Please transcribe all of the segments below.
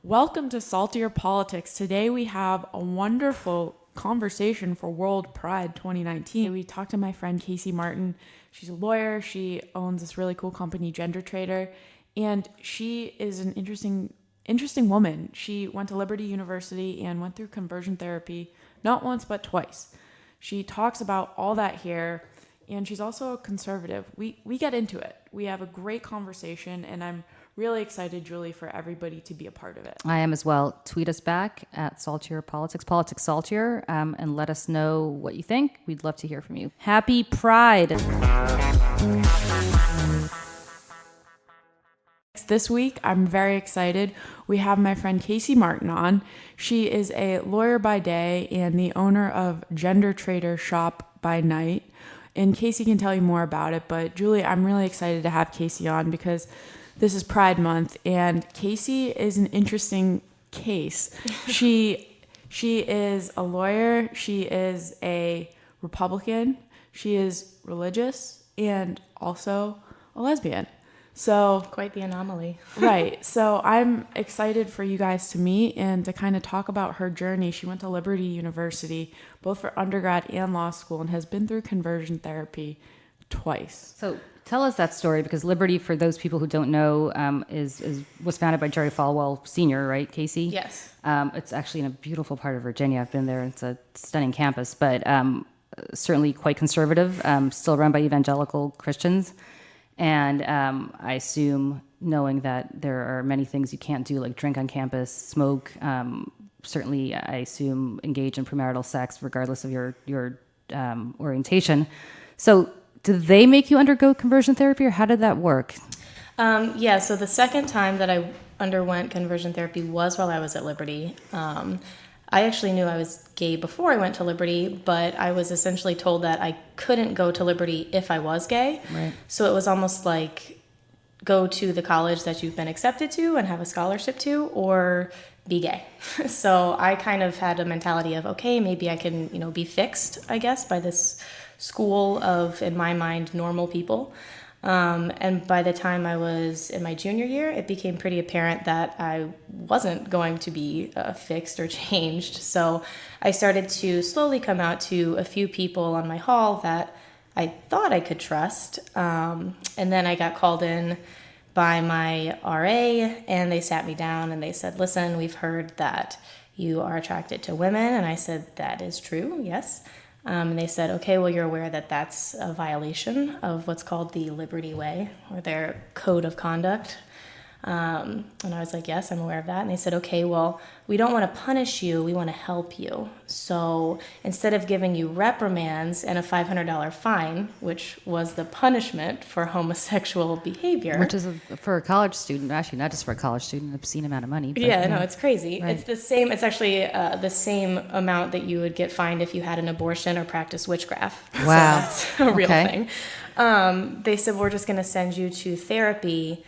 Welcome to Saltier Politics. Today we have a wonderful conversation for World Pride 2019. We talked to my friend Kacey Martin. She's a lawyer. She owns this really cool company, Gender Traitor, and she is an interesting woman. She went to Liberty University and went through conversion therapy, not once but twice. She talks about all that here, and she's also a conservative. We get into it. We have a great conversation, and I'm really excited, Julie, for everybody to be a part of it. I am as well. Tweet us back at Saltier Politics, Politics Saltier, and let us know what you think. We'd love to hear from you. Happy Pride. This week, I'm very excited. We have my friend Kacey Martin on. She is a lawyer by day and the owner of Gender Traitor Shop by night. And Kacey can tell you more about it. But Julie, I'm really excited to have Kacey on because this is Pride Month, and Kacey is an interesting case. She is a lawyer. She is a Republican. She is religious and also a lesbian. So quite the anomaly. Right. So I'm excited for you guys to meet and to kind of talk about her journey. She went to Liberty University, both for undergrad and law school, and has been through conversion therapy twice. So tell us that story, because Liberty, for those people who don't know, was founded by Jerry Falwell Sr., right, Kacey? Yes. It's actually in a beautiful part of Virginia. I've been there. It's a stunning campus, but certainly quite conservative, still run by evangelical Christians. And I assume, knowing that there are many things you can't do, like drink on campus, smoke, certainly I assume engage in premarital sex, regardless of your orientation. So did they make you undergo conversion therapy, or how did that work? Yeah, so the second time that I underwent conversion therapy was while I was at Liberty. I actually knew I was gay before I went to Liberty, but I was essentially told that I couldn't go to Liberty if I was gay. Right. So it was almost like go to the college that you've been accepted to and have a scholarship to, or be gay. So I kind of had a mentality of, okay, maybe I can, be fixed, I guess, by this school of, in my mind, normal people. And by the time I was in my junior year, it became pretty apparent that I wasn't going to be fixed or changed. So I started to slowly come out to a few people on my hall that I thought I could trust. And then I got called in by my RA, and they sat me down and they said, listen, we've heard that you are attracted to women. And I said, that is true, yes. And they said, okay, well, you're aware that that's a violation of what's called the Liberty Way, or their code of conduct. And I was like, yes, I'm aware of that. And they said, okay, well, we don't want to punish you. We want to help you. So instead of giving you reprimands and a $500 fine, which was the punishment for homosexual behavior. Which is, for a college student, actually not just for a college student, an obscene amount of money. But, yeah, no, it's crazy. Right. It's the same. It's actually the same amount that you would get fined if you had an abortion or practiced witchcraft. Wow. So that's a real thing. They said, we're just going to send you to therapy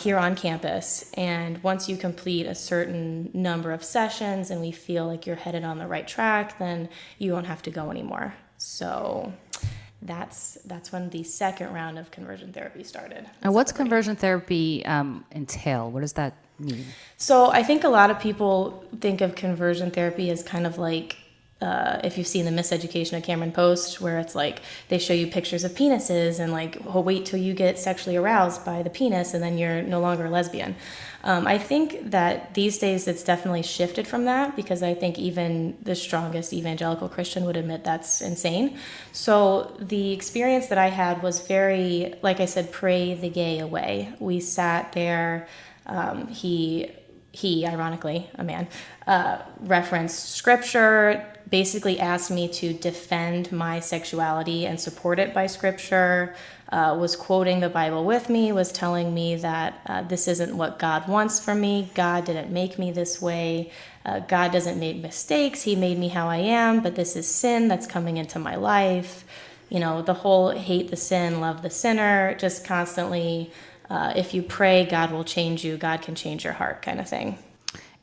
here on campus, and once you complete a certain number of sessions and we feel like you're headed on the right track, then you won't have to go anymore. So that's when the second round of conversion therapy started. And what's conversion therapy entail? What does that mean? So I think a lot of people think of conversion therapy as kind of like, if you've seen the Miseducation of Cameron Post, where it's like they show you pictures of penises and like, well, wait till you get sexually aroused by the penis and then you're no longer a lesbian. I think that these days it's definitely shifted from that, because I think even the strongest evangelical Christian would admit that's insane. So the experience that I had was very, like I said, pray the gay away. We sat there, he, ironically, a man, referenced scripture, basically asked me to defend my sexuality and support it by scripture, was quoting the Bible with me, was telling me that this isn't what God wants from me. God didn't make me this way. God doesn't make mistakes. He made me how I am, but this is sin that's coming into my life. The whole hate the sin, love the sinner, just constantly, if you pray, God will change you. God can change your heart kind of thing.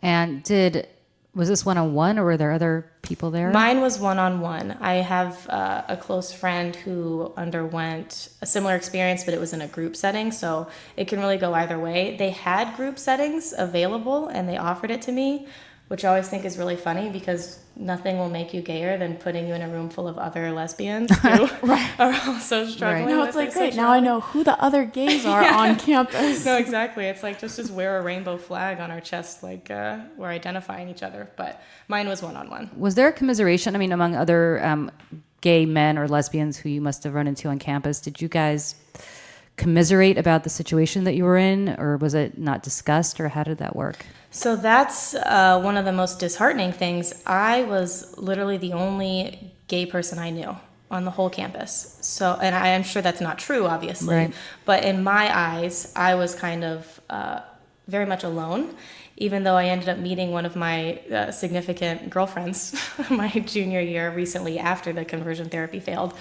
And did Was this one-on-one, or were there other people there? Mine was one-on-one. I have a close friend who underwent a similar experience, but it was in a group setting, so it can really go either way. They had group settings available, and they offered it to me, which I always think is really funny because nothing will make you gayer than putting you in a room full of other lesbians who are also struggling. No, with it's like, their great, now I know who the other gays are on campus. No, exactly. It's like just wear a rainbow flag on our chest, like we're identifying each other. But mine was one-on-one. Was there a commiseration? I mean, among other gay men or lesbians who you must have run into on campus, did you guys commiserate about the situation that you were in, or was it not discussed, or how did that work? So that's one of the most disheartening things. I was literally the only gay person I knew on the whole campus. So, and I am sure that's not true, obviously. Right. But in my eyes, I was kind of very much alone, even though I ended up meeting one of my significant girlfriends my junior year recently after the conversion therapy failed.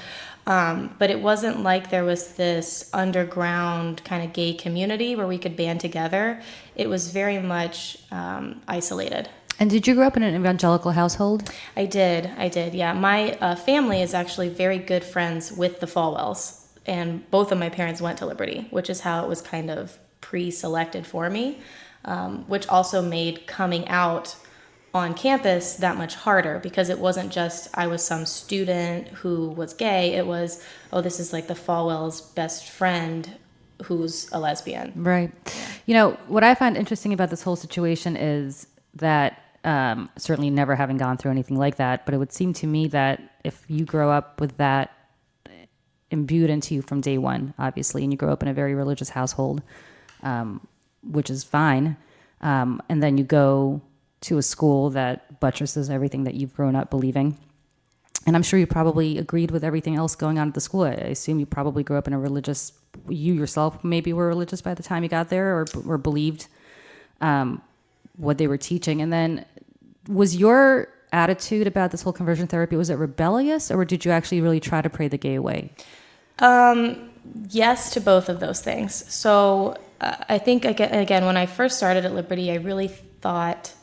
But it wasn't like there was this underground kind of gay community where we could band together. It was very much isolated. And did you grow up in an evangelical household? I did, yeah. My family is actually very good friends with the Falwells, and both of my parents went to Liberty, which is how it was kind of pre-selected for me, which also made coming out on campus that much harder, because it wasn't just I was some student who was gay. It was, oh, this is like the Falwell's best friend who's a lesbian. Right. Yeah. You know, what I find interesting about this whole situation is that certainly never having gone through anything like that, but it would seem to me that if you grow up with that imbued into you from day one, obviously, and you grow up in a very religious household, which is fine, and then you go to a school that buttresses everything that you've grown up believing. And I'm sure you probably agreed with everything else going on at the school. I assume you probably grew up in a religious, you yourself maybe were religious by the time you got there, or believed what they were teaching. And then was your attitude about this whole conversion therapy, was it rebellious, or did you actually really try to pray the gay away? Yes to both of those things. So I think, again, when I first started at Liberty, I really thought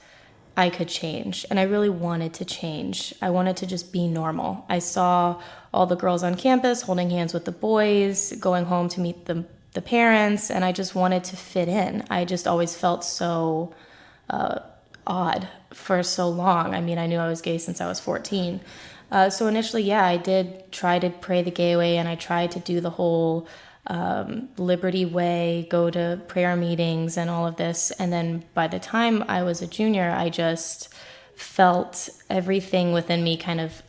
I could change, and I really wanted to change. I wanted to just be normal. I saw all the girls on campus holding hands with the boys, going home to meet the parents, and I just wanted to fit in. I just always felt so odd for so long. I mean, I knew I was gay since I was 14. So initially, yeah, I did try to pray the gay way, and I tried to do the whole Liberty way, go to prayer meetings and all of this. And then by the time I was a junior, I just felt everything within me kind of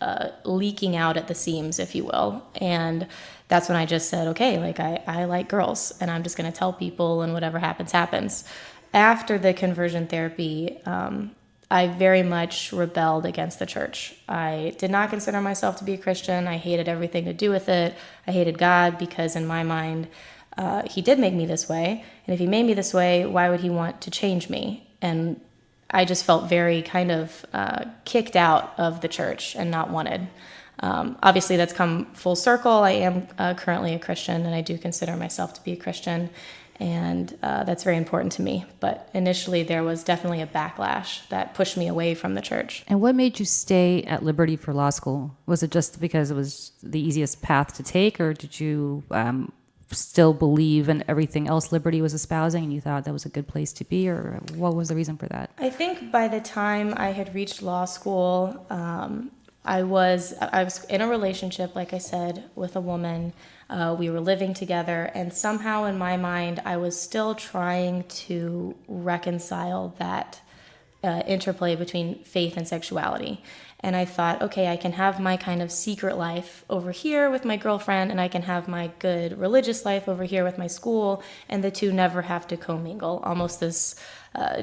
leaking out at the seams, if you will. And that's when I just said, okay, like I like girls, and I'm just going to tell people, and whatever happens, happens. After the conversion therapy, I very much rebelled against the church. I did not consider myself to be a Christian. I hated everything to do with it. I hated God because in my mind, he did make me this way. And if he made me this way, why would he want to change me? And I just felt very kind of kicked out of the church and not wanted. Obviously, that's come full circle. I am currently a Christian, and I do consider myself to be a Christian. And that's very important to me. But initially, there was definitely a backlash that pushed me away from the church. And what made you stay at Liberty for law school? Was it just because it was the easiest path to take, or did you still believe in everything else Liberty was espousing, and you thought that was a good place to be, or what was the reason for that? I think by the time I had reached law school, I was in a relationship, like I said, with a woman. We were living together, and somehow in my mind, I was still trying to reconcile that interplay between faith and sexuality. And I thought, okay, I can have my kind of secret life over here with my girlfriend, and I can have my good religious life over here with my school, and the two never have to commingle, almost this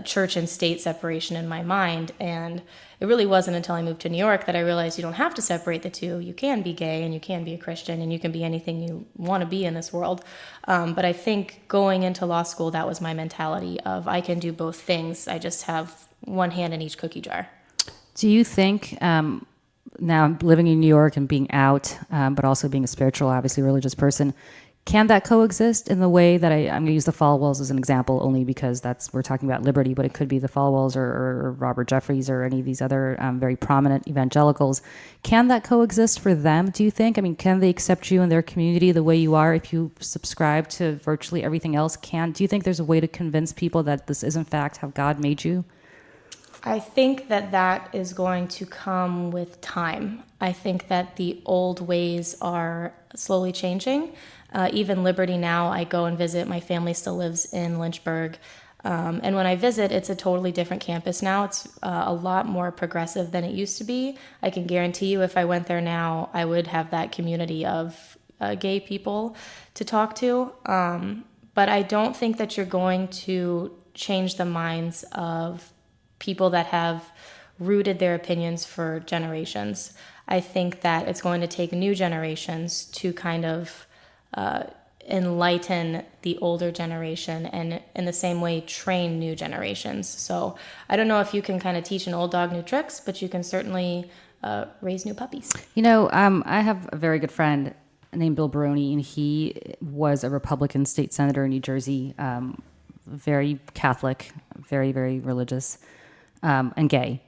church and state separation in my mind. And it really wasn't until I moved to New York that I realized you don't have to separate the two. You can be gay, and you can be a Christian, and you can be anything you want to be in this world. But I think going into law school, that was my mentality of I can do both things. I just have one hand in each cookie jar. Do you think, now living in New York and being out, but also being a spiritual, obviously religious person, Can that coexist in the way that I'm going to use the Falwells as an example only because we're talking about liberty, but it could be the Falwells or Robert Jeffries or any of these other very prominent evangelicals. Can that coexist for them, do you think? I mean, can they accept you in their community the way you are if you subscribe to virtually everything else? Do you think there's a way to convince people that this is in fact how God made you? I think that is going to come with time. I think that the old ways are slowly changing. Even Liberty now, I go and visit. My family still lives in Lynchburg. And when I visit, it's a totally different campus now. It's a lot more progressive than it used to be. I can guarantee you if I went there now, I would have that community of gay people to talk to. But I don't think that you're going to change the minds of people that have rooted their opinions for generations. I think that it's going to take new generations to kind of enlighten the older generation and in the same way train new generations. So I don't know if you can kind of teach an old dog new tricks, but you can certainly raise new puppies. I have a very good friend named Bill Baroni, and he was a Republican state senator in New Jersey, very Catholic, very, very religious, and gay.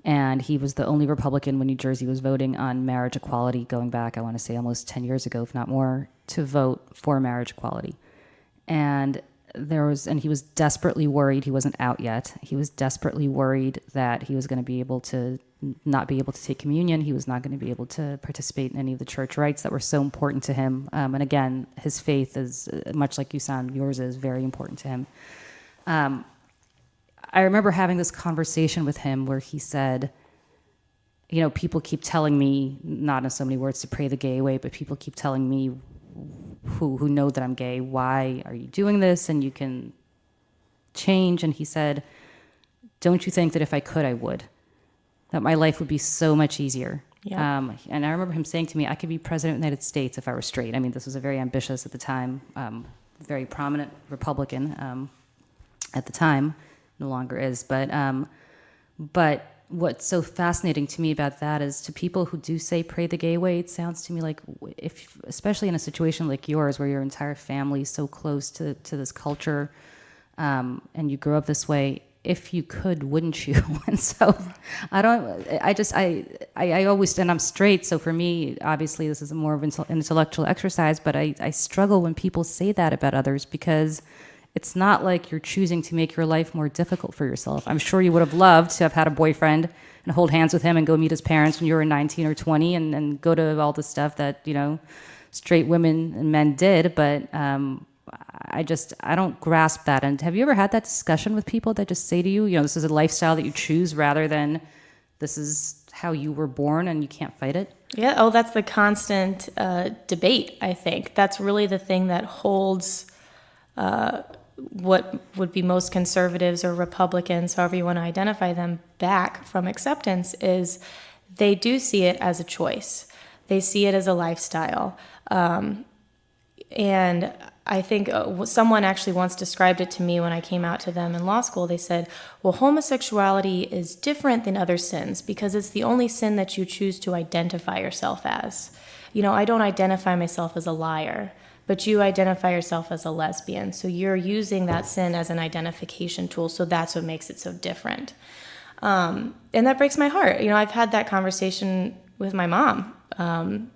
And he was the only Republican when New Jersey was voting on marriage equality, going back, I want to say almost 10 years ago, if not more, to vote for marriage equality. And he was desperately worried, he wasn't out yet, he was desperately worried that he was going to be able to not be able to take communion, he was not going to be able to participate in any of the church rites that were so important to him. And again, his faith is, much like you sound, yours is very important to him. I remember having this conversation with him where he said, people keep telling me, not in so many words to pray the gay away, but people keep telling me who know that I'm gay, why are you doing this? And you can change. And he said, don't you think that if I could, I would? That my life would be so much easier. Yeah. And I remember him saying to me, I could be president of the United States if I were straight. I mean, this was a very ambitious at the time, very prominent Republican at the time. No longer is, but what's so fascinating to me about that is to people who do say pray the gay way, it sounds to me like if, especially in a situation like yours where your entire family is so close to this culture, and you grew up this way, if you could, wouldn't you? And so I always, and I'm straight, so for me, obviously this is more of an intellectual exercise, but I struggle when people say that about others because it's not like you're choosing to make your life more difficult for yourself. I'm sure you would have loved to have had a boyfriend and hold hands with him and go meet his parents when you were 19 or 20 and go to all the stuff that, straight women and men did. But I don't grasp that. And have you ever had that discussion with people that just say to you, this is a lifestyle that you choose rather than this is how you were born and you can't fight it? Yeah. Oh, that's the constant debate, I think. That's really the thing that holds what would be most conservatives or Republicans, however you want to identify them, back from acceptance is they do see it as a choice. They see it as a lifestyle. And I think someone actually once described it to me when I came out to them in law school. They said, well, homosexuality is different than other sins because it's the only sin that you choose to identify yourself as. I don't identify myself as a liar, but you identify yourself as a lesbian. So you're using that sin as an identification tool. So that's what makes it so different. And that breaks my heart. I've had that conversation with my mom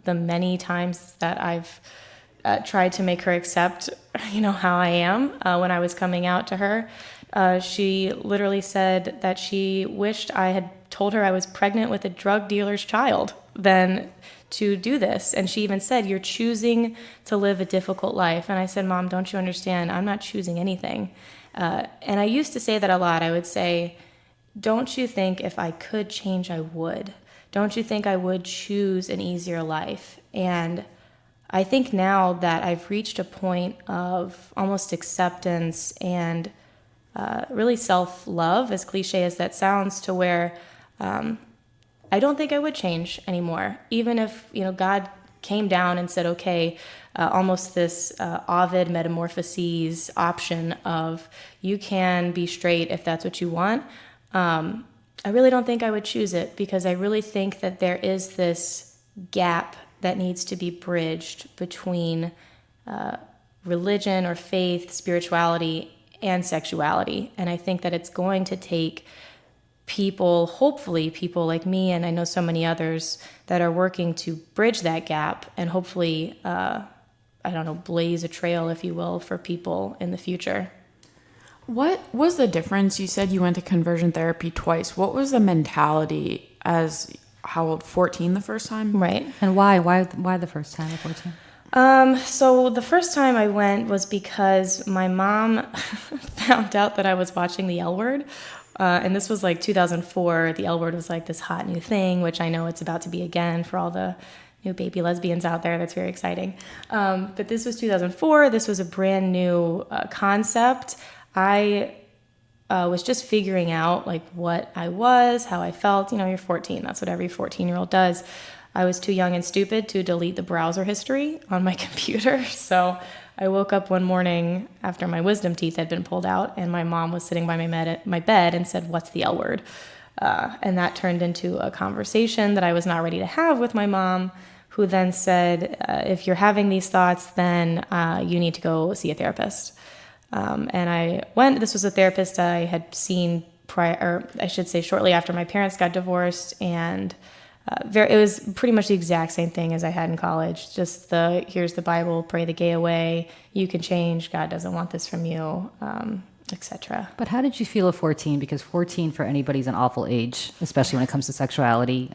the many times that I've tried to make her accept, how I am when I was coming out to her. She literally said that she wished I had told her I was pregnant with a drug dealer's child than to do this. And she even said, you're choosing to live a difficult life. And I said, Mom, don't you understand? I'm not choosing anything. And I used to say that a lot. I would say, don't you think if I could change, I would? Don't you think I would choose an easier life? And I think now that I've reached a point of almost acceptance and really self-love, as cliche as that sounds, to where I don't think I would change anymore. Even if, God came down and said, okay, almost this Ovid metamorphoses option of you can be straight if that's what you want. I really don't think I would choose it because I really think that there is this gap that needs to be bridged between religion or faith, spirituality, and sexuality. And I think that it's going to take people, hopefully people like me, and I know so many others that are working to bridge that gap and hopefully, blaze a trail, if you will, for people in the future. What was the difference? You said you went to conversion therapy twice. What was the mentality as how old? 14 the first time? Right. And why? Why the first time at 14? So the first time I went was because my mom found out that I was watching the L Word. And this was like 2004. The L Word was like this hot new thing, which I know it's about to be again for all the new baby lesbians out there. That's very exciting. But this was 2004. This was a brand new concept. I was just figuring out like what I was, how I felt. You know, you're 14. That's what every 14-year-old does. I was too young and stupid to delete the browser history on my computer. So I woke up one morning after my wisdom teeth had been pulled out, and my mom was sitting by my bed and said, "What's the L word?" And that turned into a conversation that I was not ready to have with my mom, who then said, if you're having these thoughts, then you need to go see a therapist. And I went. This was a therapist I had seen shortly after my parents got divorced, and it was pretty much the exact same thing as I had in college. Just here's the Bible, pray the gay away, you can change, God doesn't want this from you, etc. But how did you feel at 14? Because 14 for anybody is an awful age, especially when it comes to sexuality.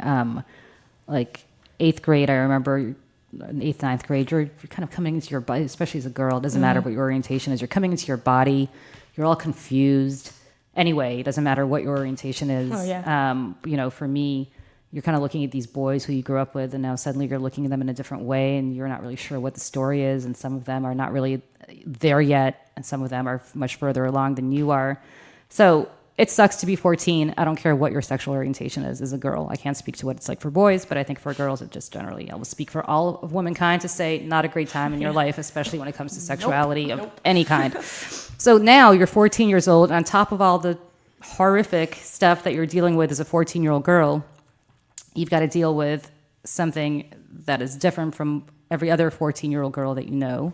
Like 8th grade, I remember in 8th, 9th grade, you're kind of coming into your body, especially as a girl. It doesn't matter what your orientation is. You're coming into your body. You're all confused. Anyway, it doesn't matter what your orientation is. Oh, yeah. For me, you're kind of looking at these boys who you grew up with, and now suddenly you're looking at them in a different way, and you're not really sure what the story is, and some of them are not really there yet, and some of them are much further along than you are. So it sucks to be 14. I don't care what your sexual orientation is as a girl. I can't speak to what it's like for boys, but I think for girls, it just generally, I will speak for all of womankind to say not a great time in your life, especially when it comes to sexuality of any kind. So now you're 14 years old, and on top of all the horrific stuff that you're dealing with as a 14-year-old girl, you've got to deal with something that is different from every other 14-year-old girl that you know.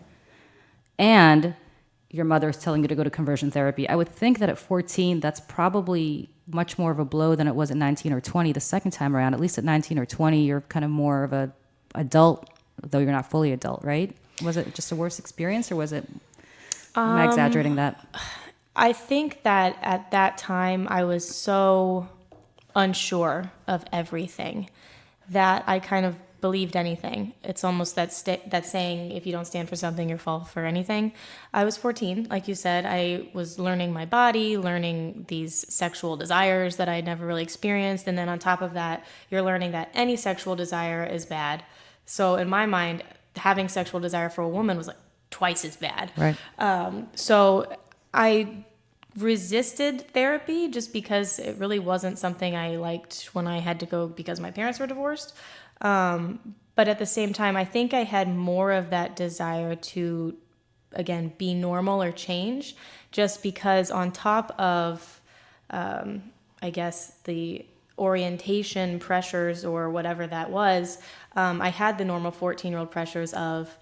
And your mother is telling you to go to conversion therapy. I would think that at 14, that's probably much more of a blow than it was at 19 or 20 the second time around. At least at 19 or 20, you're kind of more of a adult, though you're not fully adult, right? Was it just a worse experience, or was it, am I exaggerating that? I think that at that time I was so unsure of everything that I kind of believed anything. It's almost that saying, if you don't stand for something, you'll fall for anything. I was 14, like you said. I was learning my body, learning these sexual desires that I'd never really experienced. And then on top of that, you're learning that any sexual desire is bad. So in my mind, having sexual desire for a woman was like twice as bad. Right. So I resisted therapy just because it really wasn't something I liked when I had to go because my parents were divorced. But at the same time, I think I had more of that desire to, again, be normal or change, just because on top of, I guess, the orientation pressures or whatever that was, I had the normal 14-year-old pressures of,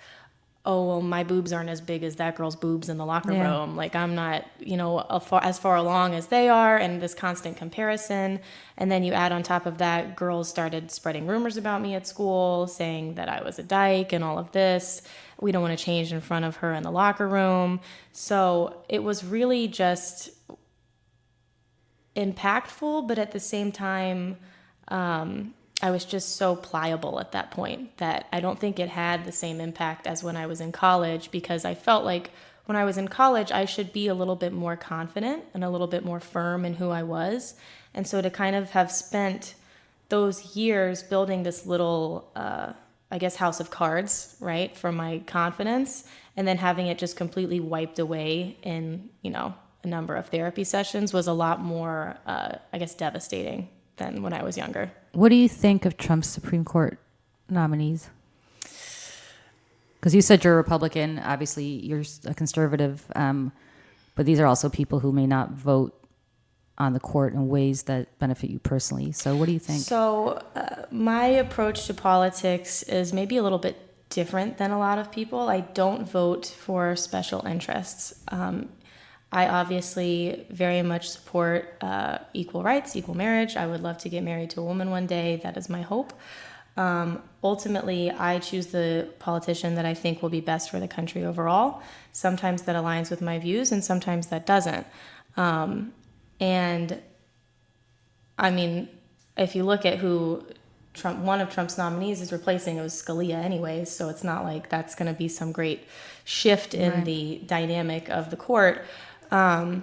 oh, well, my boobs aren't as big as that girl's boobs in the locker room. Like, I'm not, as far along as they are, and this constant comparison. And then you add on top of that, girls started spreading rumors about me at school, saying that I was a dyke and all of this. We don't want to change in front of her in the locker room. So it was really just impactful, but at the same time, I was just so pliable at that point that I don't think it had the same impact as when I was in college, because I felt like when I was in college, I should be a little bit more confident and a little bit more firm in who I was. And so to kind of have spent those years building this little, house of cards, right, for my confidence, and then having it just completely wiped away in, a number of therapy sessions was a lot more, devastating than when I was younger. What do you think of Trump's Supreme Court nominees? Because you said you're a Republican. Obviously, you're a conservative. But these are also people who may not vote on the court in ways that benefit you personally. So what do you think? So my approach to politics is maybe a little bit different than a lot of people. I don't vote for special interests. I obviously very much support equal rights, equal marriage. I would love to get married to a woman one day. That is my hope. Ultimately, I choose the politician that I think will be best for the country overall. Sometimes that aligns with my views and sometimes that doesn't. And I mean, if you look at who one of Trump's nominees is replacing, it was Scalia anyways, so it's not like that's going to be some great shift in the dynamic of the court. But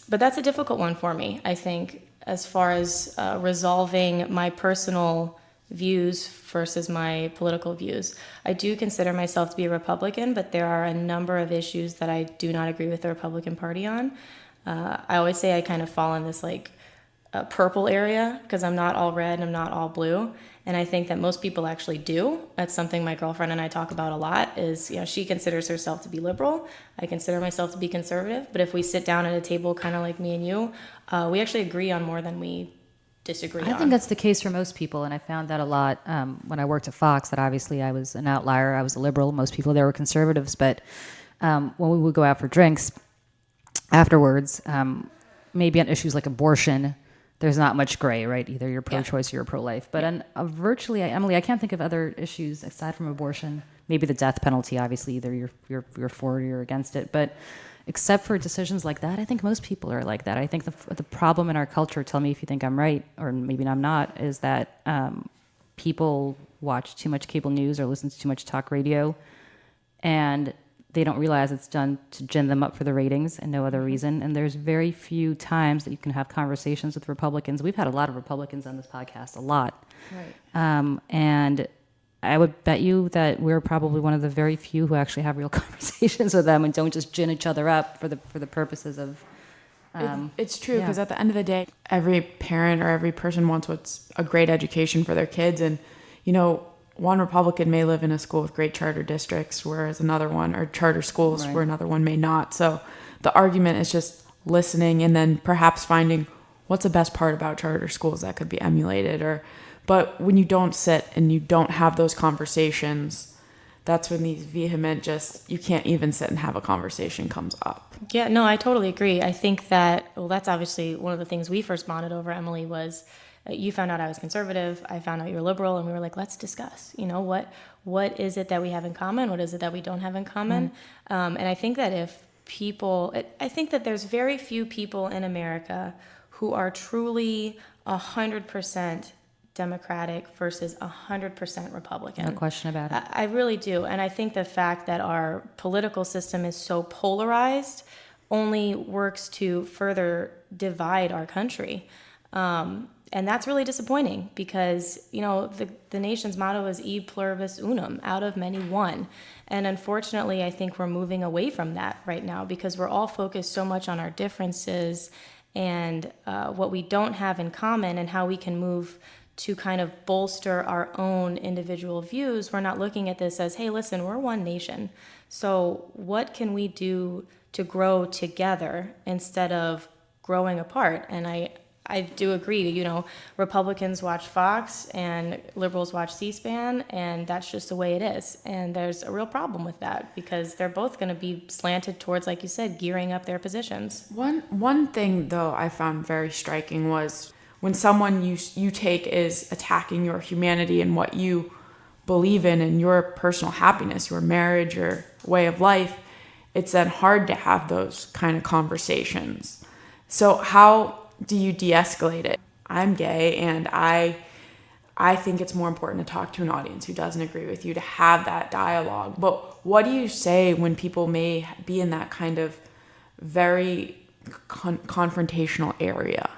that's a difficult one for me, I think, as far as resolving my personal views versus my political views. I do consider myself to be a Republican, but there are a number of issues that I do not agree with the Republican Party on. I always say I kind of fall in this like purple area because I'm not all red and I'm not all blue. And I think that most people actually do. That's something my girlfriend and I talk about a lot is, you know, she considers herself to be liberal. I consider myself to be conservative. But if we sit down at a table kind of like me and you, we actually agree on more than we disagree on. I think that's the case for most people, and I found that a lot when I worked at Fox, that obviously I was an outlier. I was a liberal. Most people there were conservatives. But when we would go out for drinks afterwards, maybe on issues like abortion, there's not much gray, right? Either you're pro-choice or you're pro-life. But on virtually, Emily, I can't think of other issues aside from abortion. Maybe the death penalty, obviously, either you're for it or you're against it. But except for decisions like that, I think most people are like that. I think the problem in our culture, tell me if you think I'm right, or maybe I'm not, is that people watch too much cable news or listen to too much talk radio, and they don't realize it's done to gin them up for the ratings and no other reason. And there's very few times that you can have conversations with Republicans. We've had a lot of Republicans on this podcast, a lot. Right. And I would bet you that we're probably one of the very few who actually have real conversations with them and don't just gin each other up for the purposes of. It's true, because at the end of the day, every parent or every person wants what's a great education for their kids. And, you know, one Republican may live in a school with great charter districts, whereas another one, or charter schools, where another one may not. So the argument is just listening and then perhaps finding what's the best part about charter schools that could be emulated. But when you don't sit and you don't have those conversations, that's when these vehement you can't even sit and have a conversation comes up. Yeah, no, I totally agree. I think that, well, that's obviously one of the things we first bonded over, Emily, was you found out I was conservative, I found out you were liberal, and we were like, let's discuss, you know, what is it that we have in common? What is it that we don't have in common? And I think that I think that there's very few people in America who are truly 100% Democratic versus 100% Republican. No question about it. I really do. And I think the fact that our political system is so polarized only works to further divide our country. And that's really disappointing because, you know, the nation's motto is e pluribus unum, out of many one. And unfortunately, I think we're moving away from that right now because we're all focused so much on our differences and what we don't have in common and how we can move to kind of bolster our own individual views. We're not looking at this as, hey, listen, we're one nation. So what can we do to grow together instead of growing apart? And I do agree, you know, Republicans watch Fox and liberals watch C-SPAN, and that's just the way it is. And there's a real problem with that because they're both going to be slanted towards, like you said, gearing up their positions. One thing, though, I found very striking was when someone you take is attacking your humanity and what you believe in and your personal happiness, your marriage, your way of life, it's then hard to have those kind of conversations. So how do you de-escalate it? I'm gay, and I think it's more important to talk to an audience who doesn't agree with you, to have that dialogue. But what do you say when people may be in that kind of very confrontational area?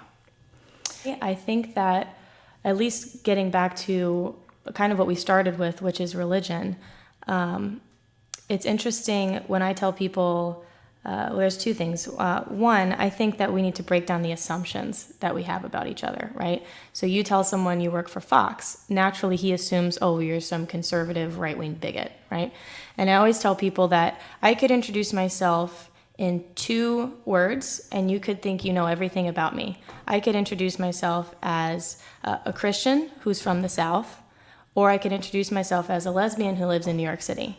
Yeah, I think that at least getting back to kind of what we started with, which is religion, it's interesting when I tell people, well, there's two things. One, I think that we need to break down the assumptions that we have about each other, right? So you tell someone you work for Fox, naturally he assumes, oh, you're some conservative right-wing bigot, right? And I always tell people that I could introduce myself in 2 words and you could think you know everything about me. I could introduce myself as a Christian who's from the South, or I could introduce myself as a lesbian who lives in New York City.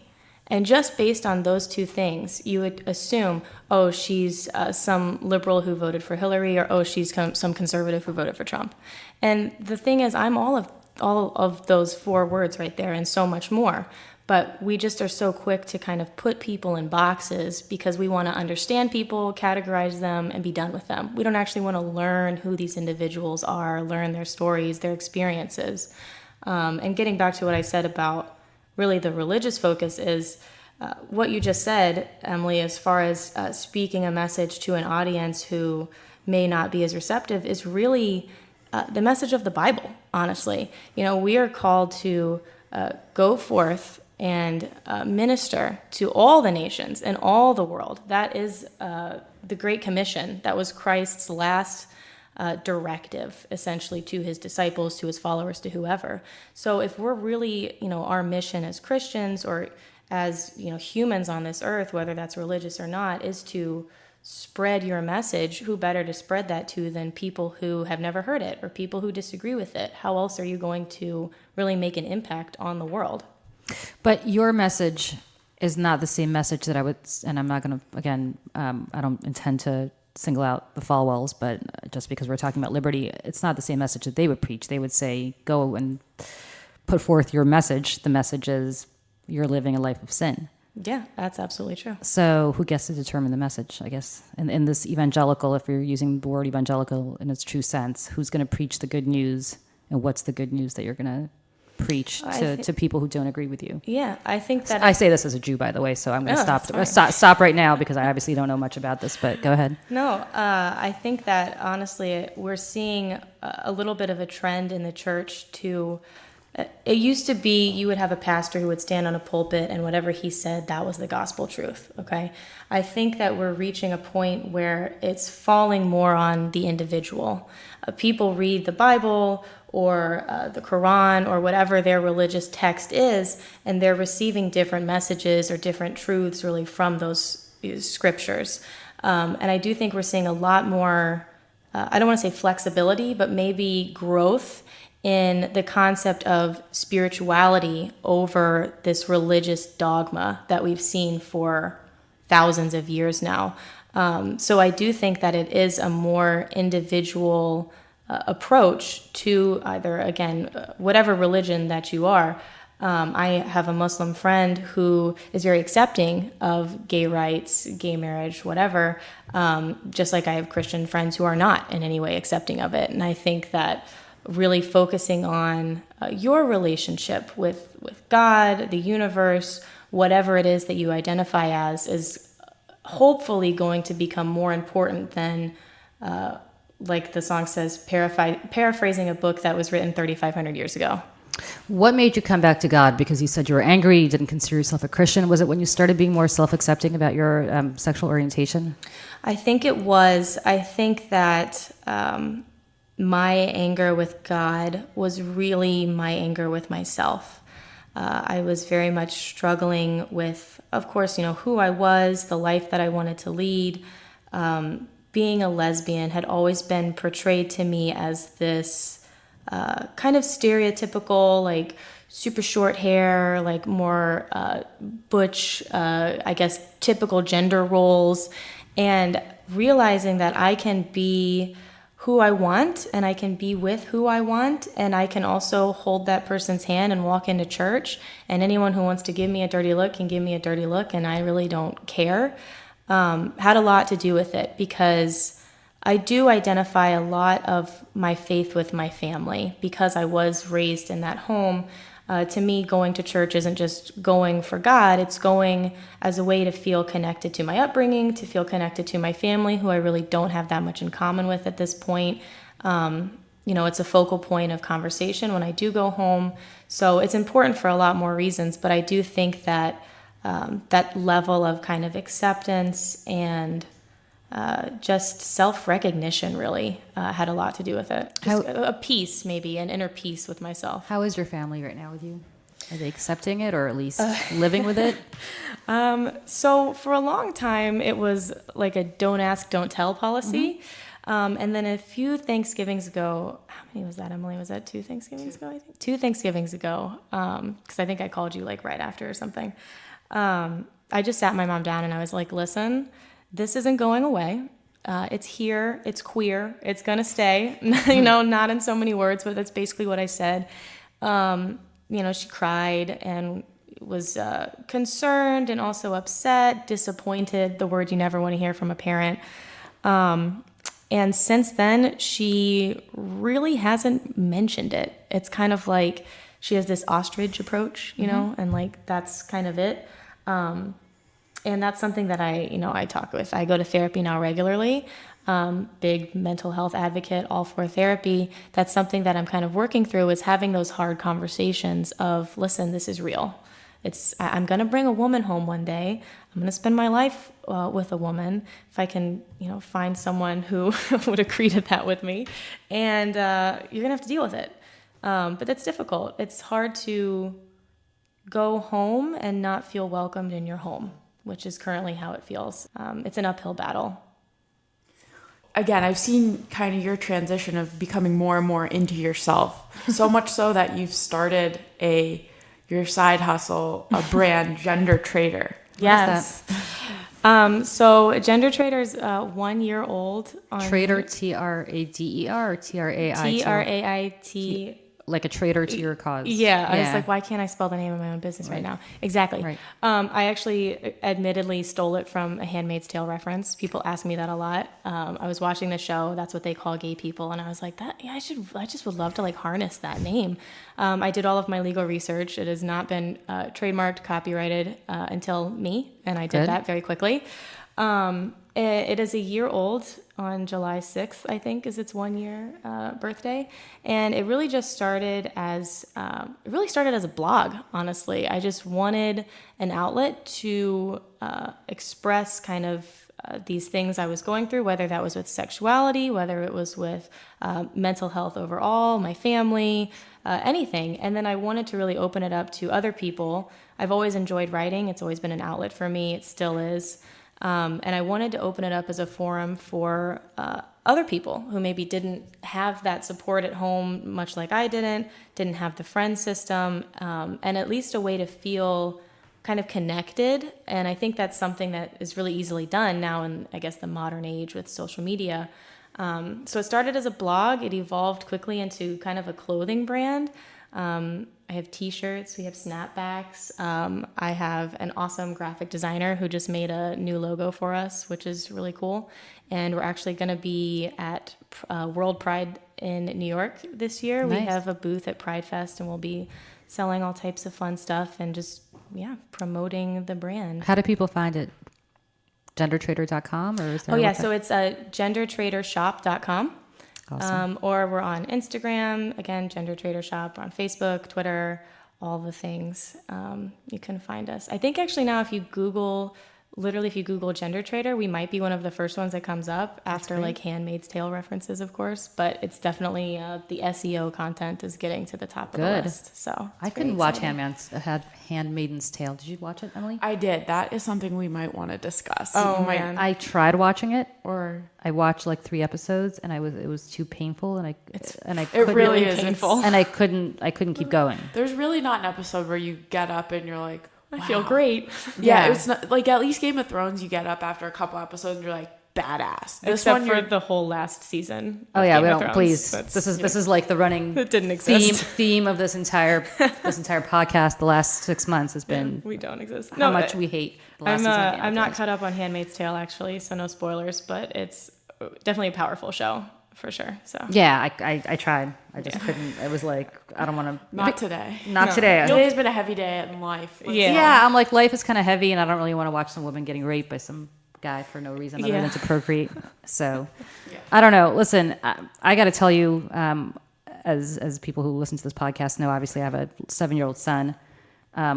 And just based on those two things, you would assume, oh, she's some liberal who voted for Hillary, or oh, she's some conservative who voted for Trump. And the thing is, I'm all of those four words right there and so much more. But we just are so quick to kind of put people in boxes because we want to understand people, categorize them, and be done with them. We don't actually want to learn who these individuals are, learn their stories, their experiences. And getting back to what I said about really the religious focus is what you just said, Emily, as far as speaking a message to an audience who may not be as receptive is really the message of the Bible, honestly. You know, we are called to go forth and minister to all the nations and all the world. That is the Great Commission. That was Christ's last directive, essentially, to his disciples, to his followers, to whoever. So if we're really, our mission as Christians or as, humans on this earth, whether that's religious or not, is to spread your message, who better to spread that to than people who have never heard it or people who disagree with it? How else are you going to really make an impact on the world? But your message is not the same message that I would, and I'm not going to, again, I don't intend to single out the Falwells, but just because we're talking about liberty, it's not the same message that they would preach. They would say, go and put forth your message. The message is you're living a life of sin. Yeah, that's absolutely true. So who gets to determine the message, I guess? In this evangelical, if you're using the word evangelical in its true sense, who's going to preach the good news, and what's the good news that you're going to preach to people who don't agree with you? Yeah, I think that... I say this as a Jew, by the way, so I'm going to stop right now because I obviously don't know much about this, but go ahead. No, I think that, honestly, we're seeing a little bit of a trend in the church to... It used to be you would have a pastor who would stand on a pulpit and whatever he said, that was the gospel truth, okay? I think that we're reaching a point where it's falling more on the individual. People read the Bible or the Quran or whatever their religious text is, and they're receiving different messages or different truths really from those scriptures. And I do think we're seeing a lot more, I don't want to say flexibility, but maybe growth in the concept of spirituality over this religious dogma that we've seen for thousands of years now. So I do think that it is a more individual approach to either, again, whatever religion that you are. I have a Muslim friend who is very accepting of gay rights, gay marriage, whatever, just like I have Christian friends who are not in any way accepting of it. And I think that really focusing on your relationship with God, the universe, whatever it is that you identify as, is hopefully going to become more important than, like the song says, paraphrasing a book that was written 3,500 years ago. What made you come back to God? Because you said you were angry, you didn't consider yourself a Christian. Was it when you started being more self-accepting about your sexual orientation? I think it was. I think that my anger with God was really my anger with myself. I was very much struggling with, of course, who I was, the life that I wanted to lead. Being a lesbian had always been portrayed to me as this kind of stereotypical, like super short hair, like more butch, I guess, typical gender roles. And realizing that I can be who I want and I can be with who I want, and I can also hold that person's hand and walk into church, and anyone who wants to give me a dirty look can give me a dirty look, and I really don't care, had a lot to do with it, because I do identify a lot of my faith with my family because I was raised in that home. To me, going to church isn't just going for God, it's going as a way to feel connected to my upbringing, to feel connected to my family, who I really don't have that much in common with at this point. It's a focal point of conversation when I do go home. So it's important for a lot more reasons, but I do think that that level of kind of acceptance and just self-recognition really had a lot to do with it. Just a peace, maybe, an inner peace with myself. How is your family right now with you? Are they accepting it or at least living with it? So for a long time, it was like a don't ask, don't tell policy. And then a few Thanksgivings ago, how many was that, Emily? Was that 2 Thanksgivings ago, I think? 2 Thanksgivings ago, because I think I called you like right after or something. I just sat my mom down and I was like, listen, this isn't going away. It's here, it's queer, it's gonna stay, not in so many words, but that's basically what I said. She cried and was concerned and also upset, disappointed, the word you never want to hear from a parent. And since then, she really hasn't mentioned it. It's kind of like she has this ostrich approach, and like that's kind of it. And that's something that I talk with. I go to therapy now regularly. Big mental health advocate, all for therapy. That's something that I'm kind of working through, is having those hard conversations of, listen, this is real. I'm going to bring a woman home one day. I'm going to spend my life with a woman if I can, find someone who would agree to that with me. And you're going to have to deal with it. But that's difficult. It's hard to go home and not feel welcomed in your home, which is currently how it feels. It's an uphill battle. Again, I've seen kind of your transition of becoming more and more into yourself. So much so that you've started your side hustle, a brand, Gender Traitor. Yes. So Gender Traitor is 1 year old. Traitor, Trader, or Trai? Trait. Like a traitor to your cause. Yeah, I was like, why can't I spell the name of my own business right now? Exactly. Right. I actually admittedly stole it from a Handmaid's Tale reference. People ask me that a lot. I was watching the show. That's what they call gay people, and I was like, I just would love to like harness that name. I did all of my legal research. It has not been trademarked, copyrighted until me, and I did that very quickly. It is a year old. On July 6th, I think, is its 1 year birthday. And it really just started as a blog, honestly. I just wanted an outlet to express kind of these things I was going through, whether that was with sexuality, whether it was with mental health overall, my family, anything. And then I wanted to really open it up to other people. I've always enjoyed writing. It's always been an outlet for me. It still is. And I wanted to open it up as a forum for other people who maybe didn't have that support at home, much like I didn't have the friend system, and at least a way to feel kind of connected. And I think that's something that is really easily done now in, I guess, the modern age with social media. So it started as a blog. It evolved quickly into kind of a clothing brand. I have t-shirts, we have snapbacks. I have an awesome graphic designer who just made a new logo for us, which is really cool. And we're actually going to be at World Pride in New York this year. Nice. We have a booth at Pride Fest, and we'll be selling all types of fun stuff and just, promoting the brand. How do people find it? GenderTraitor.com? Or is there so it's GenderTraitorShop.com. Awesome. Or we're on Instagram, again, Gender Traitor Shop. We're on Facebook, Twitter, all the things. You can find us. I think actually now if you Google Gender Traitor, we might be one of the first ones that comes up after like Handmaid's Tale references, of course. But it's definitely the SEO content is getting to the top of the list. So I couldn't watch Handmaid's Tale. Did you watch it, Emily? I did. That is something we might want to discuss. Oh man, I tried watching it, or I watched like 3 episodes, and it was too painful, and it really is painful, and I couldn't keep going. There's really not an episode where you get up and you're like, wow. I feel great. Yeah, it's not like at least Game of Thrones. You get up after a couple episodes and you're like badass. Except for the whole last season. Oh yeah, we don't. Please, this is like the running that didn't exist theme of this entire podcast. The last 6 months has been we don't exist. How much we hate. The last season of I'm not caught up on Handmaid's Tale actually, so no spoilers. But it's definitely a powerful show. For sure. So yeah, I tried. I just couldn't. It was like I don't want to. Not today. Not today. Today's been a heavy day in life. Yeah. I'm like life is kind of heavy, and I don't really want to watch some woman getting raped by some guy for no reason other than to procreate. So I don't know. Listen, I got to tell you, as people who listen to this podcast know, obviously I have a 7-year-old son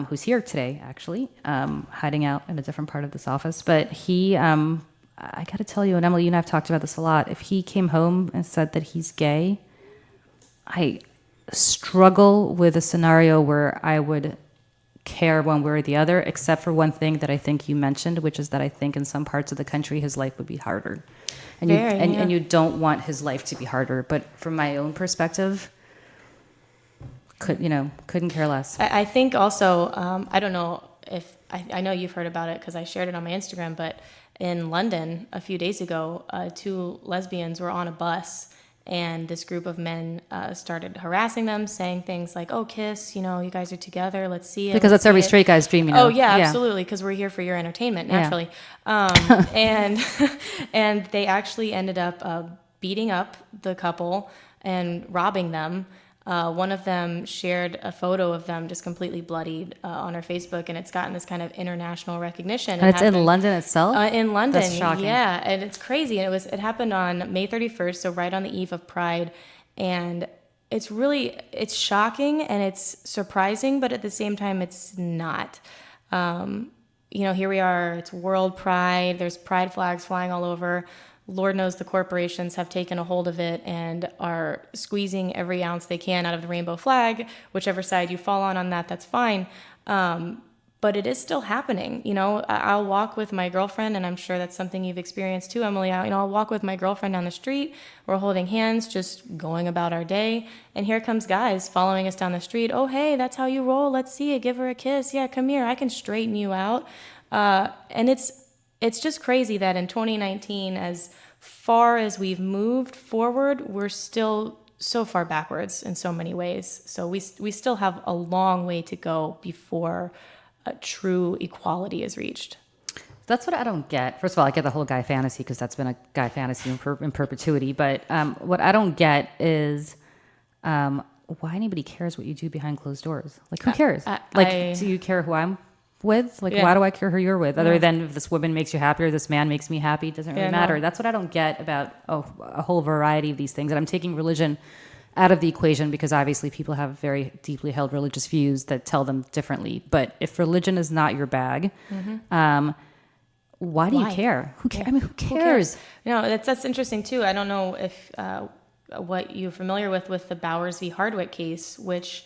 who's here today, actually, hiding out in a different part of this office, but he. I got to tell you, and Emily, you and I have talked about this a lot. If he came home and said that he's gay, I struggle with a scenario where I would care one way or the other, except for one thing that I think you mentioned, which is that I think in some parts of the country his life would be harder. And and you don't want his life to be harder. But from my own perspective, couldn't care less. I think also, I don't know if, I know you've heard about it because I shared it on my Instagram, but in London a few days ago, 2 lesbians were on a bus, and this group of men started harassing them, saying things like, "Oh, kiss, you guys are together, let's see it." Because that's every straight guy's dream, Oh, yeah, absolutely, because we're here for your entertainment, naturally. And and they actually ended up beating up the couple and robbing them. One of them shared a photo of them just completely bloodied on her Facebook, and it's gotten this kind of international recognition. And it's in London itself? In London, that's shocking. yeah, and it's crazy. And it happened on May 31st, so right on the eve of Pride, and it's shocking and it's surprising, but at the same time, it's not. Here we are, it's World Pride, there's pride flags flying all over. Lord knows the corporations have taken a hold of it and are squeezing every ounce they can out of the rainbow flag. Whichever side you fall on that, that's fine. But it is still happening. I'll walk with my girlfriend, and I'm sure that's something you've experienced too, Emily. I'll walk with my girlfriend down the street. We're holding hands, just going about our day. And here comes guys following us down the street. "Oh, hey, that's how you roll. Let's see it. Give her a kiss. Yeah, come here. I can straighten you out." And it's just crazy that in 2019, as far as we've moved forward, we're still so far backwards in so many ways. So we still have a long way to go before a true equality is reached. That's what I don't get. First of all, I get the whole guy fantasy because that's been a guy fantasy in perpetuity. But what I don't get is why anybody cares what you do behind closed doors. Like, who cares? Do you care who I'm with? Like, why do I care who you're with? Other than if this woman makes you happy or this man makes me happy, it doesn't really matter. No. That's what I don't get about a whole variety of these things. And I'm taking religion out of the equation because obviously people have very deeply held religious views that tell them differently. But if religion is not your bag, why do you care? Who cares? I mean, who cares? That's interesting too. I don't know if what you're familiar with the Bowers v. Hardwick case, which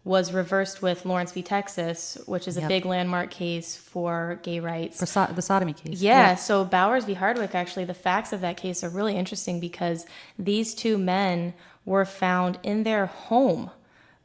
was reversed with Lawrence v. Texas, which is a big landmark case for gay rights. For the sodomy case. Yeah, so Bowers v. Hardwick, actually, the facts of that case are really interesting because these 2 men were found in their home,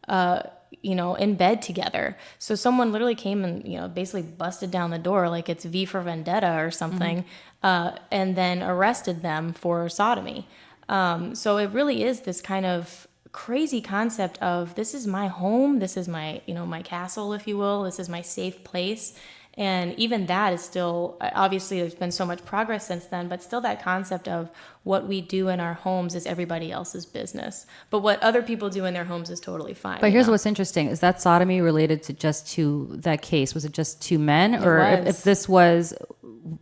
in bed together. So someone literally came and, basically busted down the door like it's V for Vendetta or something, and then arrested them for sodomy. So it really is this kind of crazy concept of this is my home, this is my my castle, if you will, this is my safe place. And even that is still, obviously there's been so much progress since then, but still that concept of what we do in our homes is everybody else's business, but what other people do in their homes is totally fine. But here's what's interesting, is that sodomy related to that case? Was it just 2 men? Or if this was,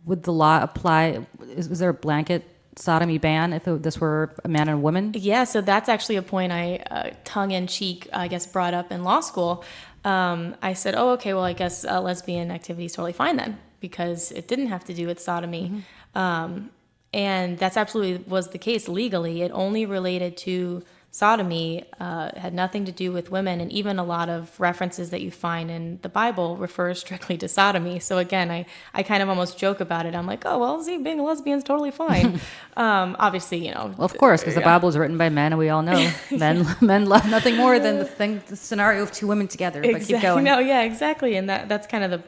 would the law apply, was there a blanket sodomy ban if this were a man and a woman? Yeah, so that's actually a point I tongue-in-cheek, I guess, brought up in law school. I said, "Oh, okay, well, I guess lesbian activity is totally fine then, because it didn't have to do with sodomy." And that's absolutely was the case legally. It only related to sodomy, had nothing to do with women, and even a lot of references that you find in the Bible refer strictly to sodomy. So again, I kind of almost joke about it. I'm like, "Oh, well, see, being a lesbian is totally fine." Obviously, Well, of course, because the Bible is written by men, and we all know men love nothing more than the scenario of 2 women together. But keep going. No, yeah, exactly, and that's kind of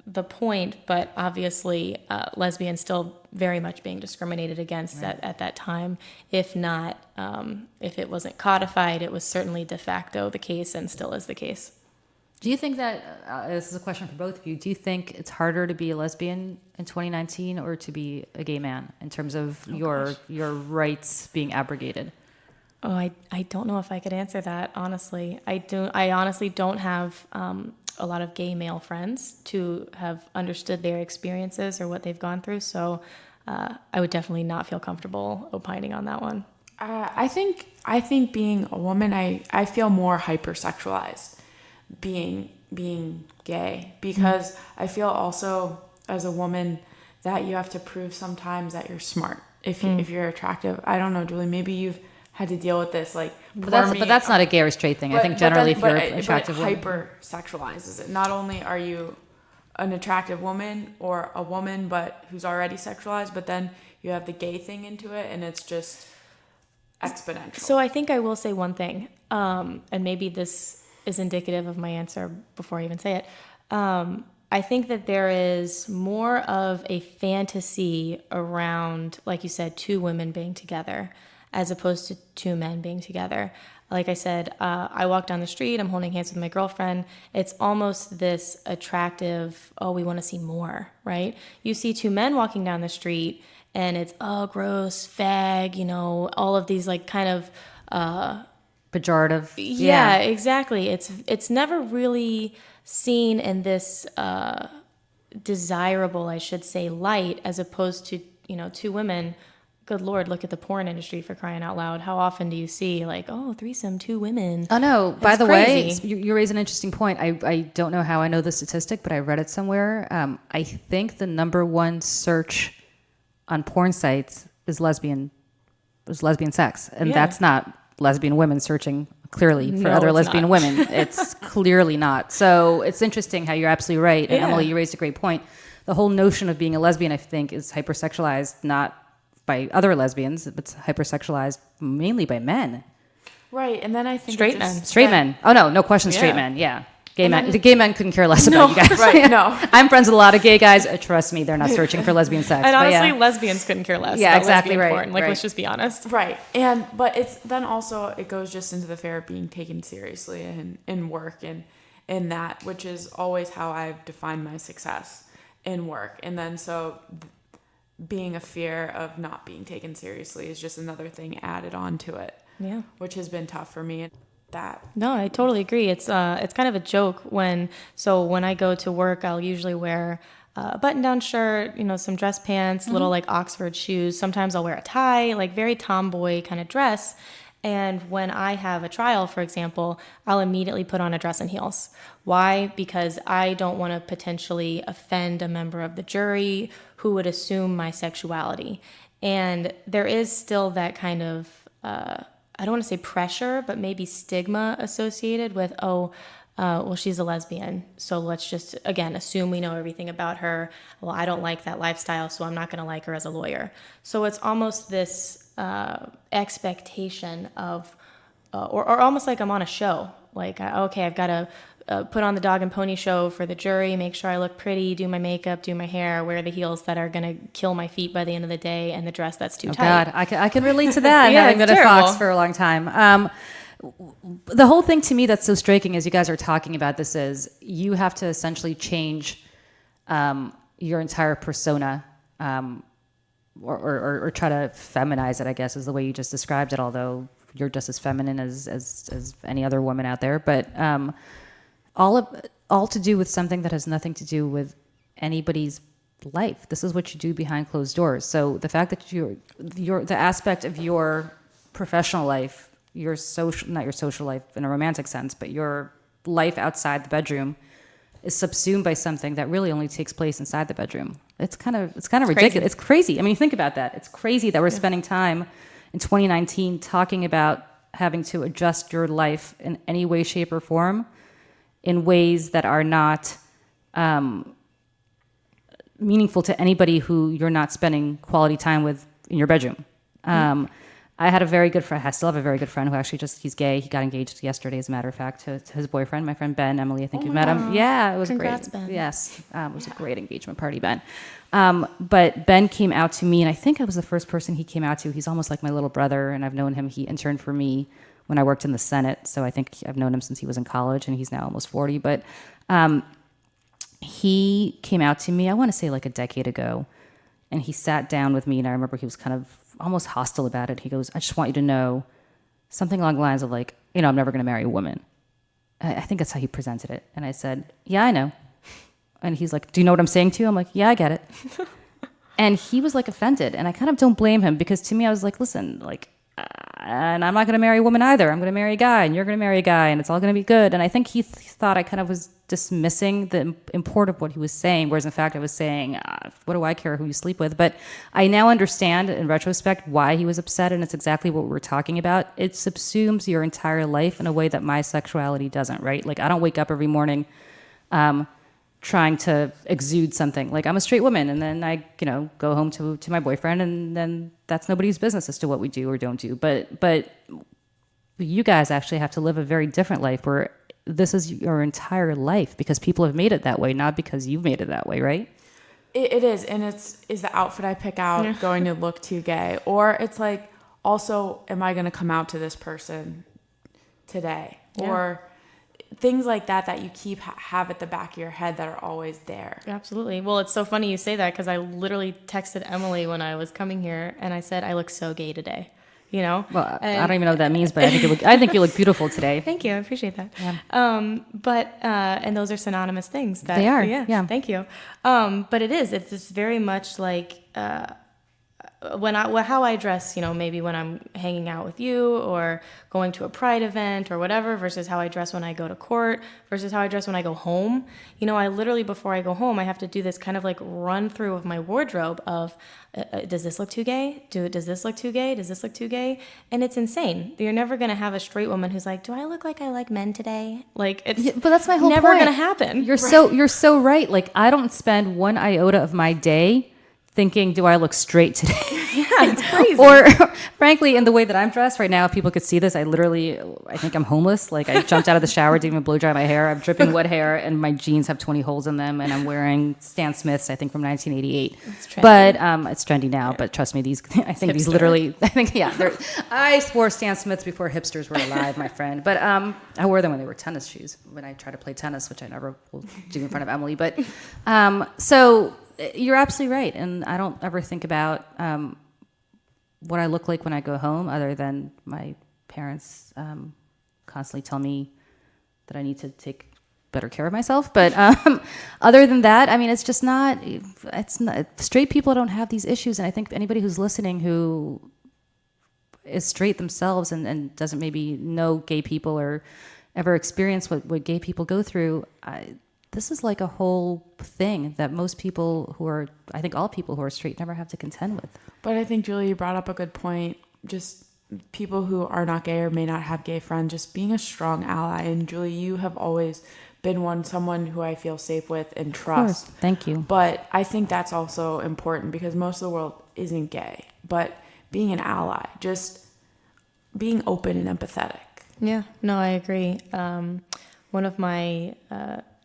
the point. But obviously, lesbians still very much being discriminated against at that time. If not, if it wasn't codified, it was certainly de facto the case and still is the case. Do you think that, this is a question for both of you, do you think it's harder to be a lesbian in 2019 or to be a gay man in terms of your rights being abrogated? Oh, I don't know if I could answer that, honestly. I honestly don't have a lot of gay male friends to have understood their experiences or what they've gone through, so I would definitely not feel comfortable opining on that one. I think being a woman, I feel more hypersexualized being gay, because I feel also as a woman that you have to prove sometimes that you're smart if you're attractive. I don't know, Julie, maybe you've had to deal with this. Like, But that's not a gay or straight thing. I think generally if you're an attractive woman. hyper sexualizes it. Not only are you an attractive woman or a woman, but who's already sexualized, but then you have the gay thing into it, and it's just exponential. So I think I will say one thing, and maybe this is indicative of my answer before I even say it. I think that there is more of a fantasy around, like you said, two women being together as opposed to two men being together. Like I said, I walk down the street, I'm holding hands with my girlfriend. It's almost this attractive, oh, we want to see more, right? You see two men walking down the street and it's, oh, gross, fag, you know, all of these like kind of... pejorative. Yeah, exactly. It's never really seen in this desirable, I should say, light, as opposed to, you know, two women. Good Lord, look at the porn industry, for crying out loud. How often do you see like, oh, threesome, two women? Oh no! By the crazy. way, you raise an interesting point. I don't know how I know the statistic, but I read it somewhere. I think the number one search on porn sites is lesbian sex, and that's not lesbian women searching clearly for other lesbian women. It's clearly not. So it's interesting how you're absolutely right. And Emily, you raised a great point. The whole notion of being a lesbian, I think, is hypersexualized, not by other lesbians, but hypersexualized mainly by men. Right, and then I think Straight men. Oh no question, straight men. Yeah. Gay men couldn't care less about you guys. Right, no. I'm friends with a lot of gay guys. Trust me, they're not searching for lesbian sex. And honestly, lesbians couldn't care less. Yeah, about exactly lesbian right. porn. Like, right. let's just be honest. Right, but it's then also it goes just into the fear of being taken seriously in work and in that, which is always how I've defined my success in work. And then so being a fear of not being taken seriously is just another thing added on to it. Yeah, which has been tough for me. No, I totally agree. It's kind of a joke when I go to work, I'll usually wear a button-down shirt, you know, some dress pants, little like Oxford shoes. Sometimes I'll wear a tie, like very tomboy kind of dress. And when I have a trial, for example, I'll immediately put on a dress and heels. Why? Because I don't want to potentially offend a member of the jury who would assume my sexuality. And there is still that kind of, I don't want to say pressure, but maybe stigma associated with, well, she's a lesbian, so let's just, again, assume we know everything about her. Well, I don't like that lifestyle, so I'm not going to like her as a lawyer. So it's almost this expectation of, or almost like I'm on a show. Like, okay, I've got to put on the dog and pony show for the jury, make sure I look pretty, do my makeup, do my hair, wear the heels that are going to kill my feet by the end of the day, and the dress that's too tight. God, I can relate to that. Yeah, having it's been at terrible. Fox for a long time. The whole thing to me that's so striking as you guys are talking about this is you have to essentially change your entire persona or try to feminize it, I guess, is the way you just described it, although you're just as feminine as any other woman out there. But all to do with something that has nothing to do with anybody's life. This is what you do behind closed doors. So the fact that the aspect of your professional life, not your social life in a romantic sense, but your life outside the bedroom is subsumed by something that really only takes place inside the bedroom. It's kind of ridiculous. Crazy. It's crazy. I mean, think about that. It's crazy that we're spending time in 2019 talking about having to adjust your life in any way, shape, or form in ways that are not meaningful to anybody who you're not spending quality time with in your bedroom. I had a very good friend. I still have a very good friend who actually he's gay. He got engaged yesterday, as a matter of fact, to his boyfriend, my friend Ben. Emily, I think you've met him. Yeah, it was Congrats, great. Ben. Yes, it was a great engagement party, Ben. But Ben came out to me, and I think I was the first person he came out to. He's almost like my little brother, and I've known him. He interned for me when I worked in the Senate, so I think I've known him since he was in college, and he's now almost 40. But he came out to me, I want to say like a decade ago, and he sat down with me, and I remember he was kind of almost hostile about it. He goes, I just want you to know something along the lines of like, you know, I'm never going to marry a woman. I think that's how he presented it. And I said, yeah, I know. And he's like, do you know what I'm saying to you? I'm like, yeah, I get it. And he was like offended. And I kind of don't blame him because to me, I was like, listen, like, and I'm not going to marry a woman either. I'm going to marry a guy, and you're going to marry a guy, and it's all going to be good. And I think he thought I kind of was dismissing the import of what he was saying, whereas in fact I was saying, what do I care who you sleep with? But I now understand in retrospect why he was upset, and it's exactly what we're talking about. It subsumes your entire life in a way that my sexuality doesn't, right? Like, I don't wake up every morning trying to exude something. Like, I'm a straight woman, and then I, go home to my boyfriend, and then that's nobody's business as to what we do or don't do. But you guys actually have to live a very different life where this is your entire life because people have made it that way, not because you've made it that way, right? It is, and is the outfit I pick out going to look too gay? Or it's like, also, am I going to come out to this person today? Yeah. Or things like that you keep have at the back of your head that are always there. Absolutely. Well, it's so funny you say that because I literally texted Emily when I was coming here, and I said, I look so gay today. Well, I don't even know what that means, but I think you look beautiful today. Thank you. I appreciate that. Yeah. But and those are synonymous things. That, they are. Yeah. Thank you. But it's just very much like how I dress, maybe when I'm hanging out with you or going to a pride event or whatever, versus how I dress when I go to court, versus how I dress when I go home. I literally, before I go home, I have to do this kind of like run through of my wardrobe of, does this look too gay? Does this look too gay? Does this look too gay? And it's insane. You're never going to have a straight woman who's like, do I look like I like men today? Like, it's but that's my whole never point. going to happen. You're so right. Like, I don't spend one iota of my day thinking, do I look straight today? Yeah, it's crazy. Or frankly, in the way that I'm dressed right now, if people could see this, I think I'm homeless. Like, I jumped out of the shower, didn't even blow dry my hair. I'm dripping wet hair, and my jeans have 20 holes in them, and I'm wearing Stan Smiths, I think from 1988. It's trendy. But it's trendy now. Yeah. But trust me, I wore Stan Smiths before hipsters were alive, my friend. But I wore them when they were tennis shoes. When I tried to play tennis, which I never will do in front of Emily. But so. You're absolutely right, and I don't ever think about what I look like when I go home, other than my parents constantly tell me that I need to take better care of myself. But other than that, I mean, it's just not. It's not. Straight people don't have these issues, and I think anybody who's listening who is straight themselves and doesn't maybe know gay people or ever experience what gay people go through. This is like a whole thing that most people I think all people who are straight never have to contend with. But I think, Julie, you brought up a good point. Just people who are not gay or may not have gay friends, just being a strong ally. And Julie, you have always been someone who I feel safe with and trust. Of course. Thank you. But I think that's also important because most of the world isn't gay. But being an ally, just being open and empathetic. Yeah, no, I agree. One of my...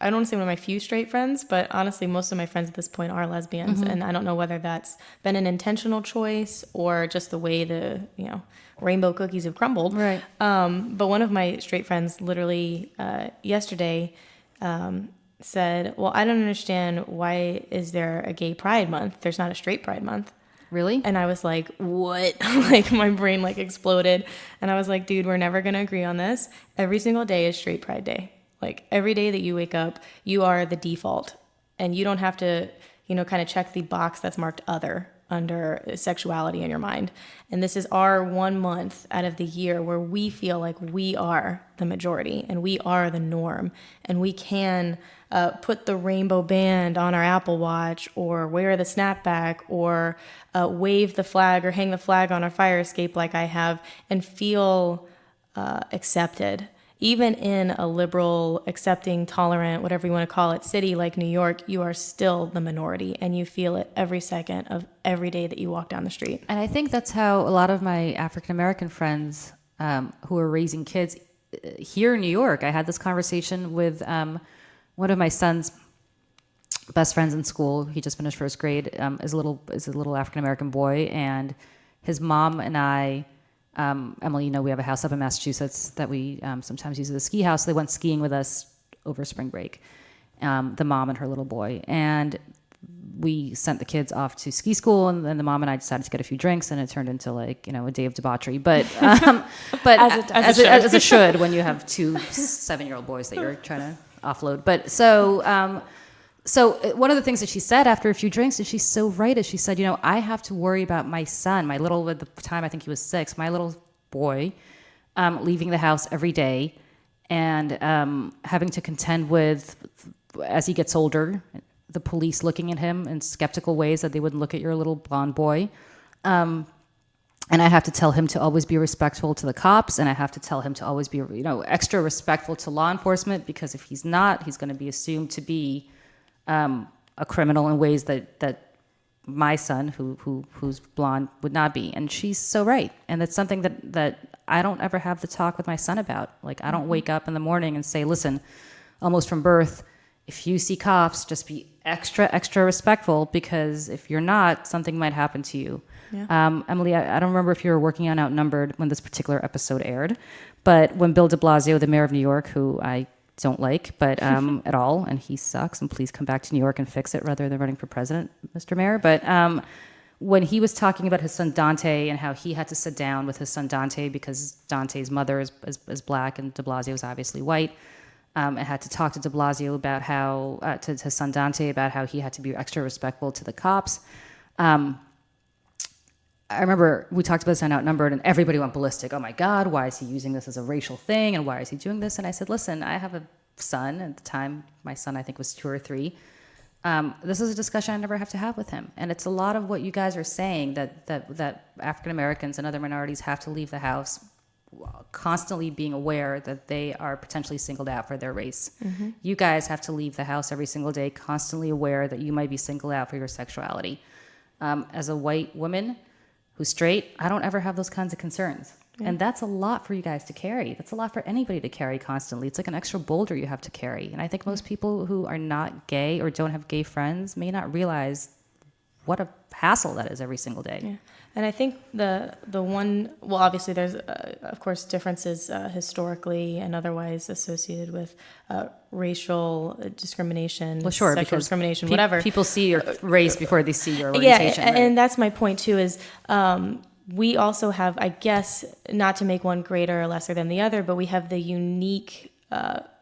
I don't want to say one of my few straight friends, but honestly, most of my friends at this point are lesbians. Mm-hmm. And I don't know whether that's been an intentional choice or just the way the, rainbow cookies have crumbled. Right. But one of my straight friends literally yesterday said, well, I don't understand, why is there a gay pride month? There's not a straight pride month. Really? And I was like, what? Like, my brain exploded. And I was like, dude, we're never going to agree on this. Every single day is straight pride day. Like, every day that you wake up, you are the default, and you don't have to, kind of check the box that's marked other under sexuality in your mind. And this is our 1 month out of the year where we feel like we are the majority and we are the norm, and we can put the rainbow band on our Apple Watch or wear the snapback or wave the flag or hang the flag on our fire escape like I have and feel accepted. Even in a liberal, accepting, tolerant, whatever you want to call it, city like New York, you are still the minority, and you feel it every second of every day that you walk down the street. And I think that's how a lot of my African-American friends who are raising kids here in New York, I had this conversation with one of my son's best friends in school. He just finished first grade, is a little African-American boy, and his mom and I... Emily, we have a house up in Massachusetts that we sometimes use as a ski house. They went skiing with us over spring break, the mom and her little boy. And we sent the kids off to ski school, and then the mom and I decided to get a few drinks, and it turned into a day of debauchery. But as it should when you have 2 7-year-old boys that you're trying to offload. But So one of the things that she said after a few drinks, and she's so right, is she said, I have to worry about my son, at the time I think he was 6, my little boy, leaving the house every day and having to contend with, as he gets older, the police looking at him in skeptical ways that they wouldn't look at your little blonde boy. And I have to tell him to always be respectful to the cops, and I have to tell him to always be, extra respectful to law enforcement, because if he's not, he's going to be assumed to be a criminal in ways that my son, who's blonde, would not be. And she's so right. And it's something that I don't ever have the talk with my son about. Like, I don't wake up in the morning and say, listen, almost from birth, if you see cops, just be extra respectful, because if you're not, something might happen to you. Yeah. Emily, I don't remember if you were working on Outnumbered when this particular episode aired, but when Bill de Blasio, the mayor of New York, who I don't like, but at all, and he sucks, and please come back to New York and fix it rather than running for president, Mr. Mayor. But when he was talking about his son Dante and how he had to sit down with his son Dante because Dante's mother is black and de Blasio is obviously white, and had to talk to de Blasio about how, to his son Dante, about how he had to be extra respectful to the cops. I remember we talked about this on Outnumbered, and everybody went ballistic. Oh my God, why is he using this as a racial thing? And why is he doing this? And I said, listen, I have a son. At the time, my son, I think, was 2 or 3. This is a discussion I never have to have with him. And it's a lot of what you guys are saying, that African Americans and other minorities have to leave the house constantly being aware that they are potentially singled out for their race. Mm-hmm. You guys have to leave the house every single day constantly aware that you might be singled out for your sexuality. As a white woman who's straight, I don't ever have those kinds of concerns. Yeah. And that's a lot for you guys to carry. That's a lot for anybody to carry constantly. It's like an extra boulder you have to carry. And I think most people who are not gay or don't have gay friends may not realize what a hassle that is every single day. Yeah. And I think the one, well, obviously there's, of course, differences historically and otherwise associated with racial discrimination, well, sure, sexual discrimination, whatever. People see your race before they see your orientation. Yeah, right? And that's my point, too, is we also have, I guess, not to make one greater or lesser than the other, but we have the unique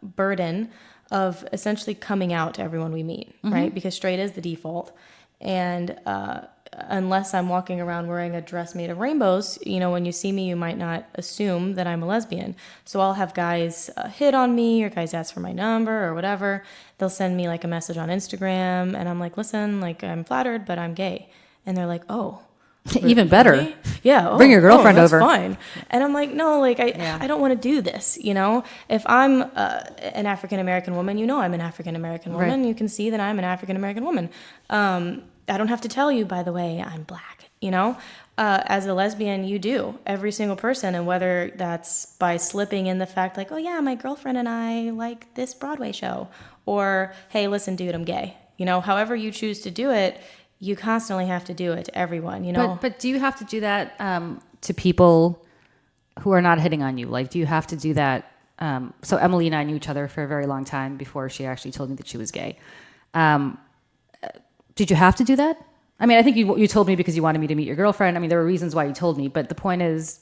burden of essentially coming out to everyone we meet, mm-hmm. right? Because straight is the default. And unless I'm walking around wearing a dress made of rainbows, when you see me, you might not assume that I'm a lesbian. So I'll have guys hit on me, or guys ask for my number or whatever. They'll send me like a message on Instagram, and I'm like, listen, like, I'm flattered, but I'm gay. And they're like, oh. Even better. Really? Yeah. Bring your girlfriend over. That's fine. And I'm like, no, like, I don't want to do this, If I'm an African-American woman, I'm an African-American woman. Right. You can see that I'm an African-American woman. I don't have to tell you, by the way, I'm black, As a lesbian, you do. Every single person, and whether that's by slipping in the fact like, oh yeah, my girlfriend and I like this Broadway show, or, hey, listen, dude, I'm gay. However you choose to do it, you constantly have to do it to everyone, But do you have to do that to people who are not hitting on you? Like, do you have to do that? So Emily and I knew each other for a very long time before she actually told me that she was gay. Did you have to do that? I mean, I think you told me because you wanted me to meet your girlfriend. I mean, there were reasons why you told me, but the point is,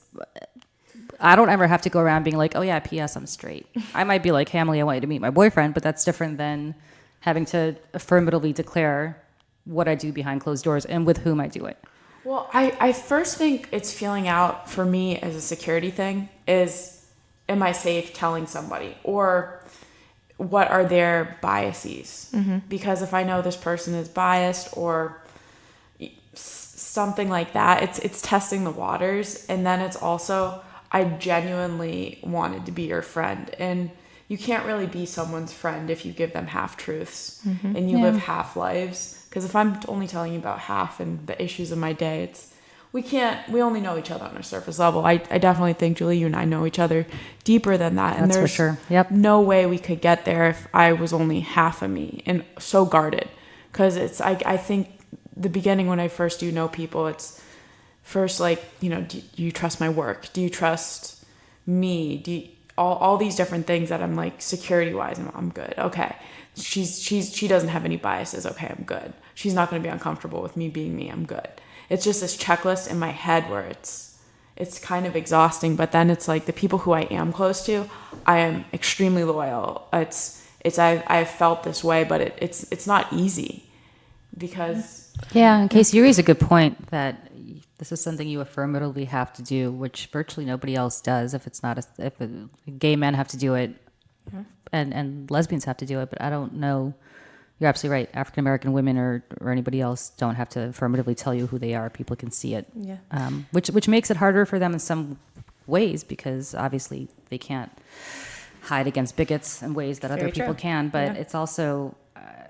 I don't ever have to go around being like, oh yeah, P.S. I'm straight. I might be like, hey, Emily, I want you to meet my boyfriend, but that's different than having to affirmatively declare what I do behind closed doors and with whom I do it. Well, I first think it's feeling out for me as a security thing is, am I safe telling somebody? Or what are their biases? Mm-hmm. Because if I know this person is biased or something like that, it's testing the waters. And then it's also, I genuinely wanted to be your friend. And you can't really be someone's friend if you give them half-truths mm-hmm. and you live half-lives. Because if I'm only telling you about half and the issues of my day, we only know each other on a surface level. I definitely think, Julie, you and I know each other deeper than that. That's and there's for sure. Yep. No way we could get there if I was only half of me and so guarded. Because I think the beginning when I first do know people, it's first like, do you trust my work? Do you trust me? All these different things that I'm like, security-wise, I'm good. Okay. She doesn't have any biases. Okay, I'm good. She's not going to be uncomfortable with me being me. I'm good. It's just this checklist in my head where it's kind of exhausting, but then it's like the people who I am close to, I am extremely loyal. I've felt this way, but it's not easy because in case you raise a good point that This is something you affirmatively have to do, which virtually nobody else does. If it's not gay men have to do it, and lesbians have to do it, but I don't know. You're absolutely right. African American women or anybody else don't have to affirmatively tell you who they are. People can see it. Yeah. Which makes it harder for them in some ways, because obviously they can't hide against bigots in ways that other people can. But it's also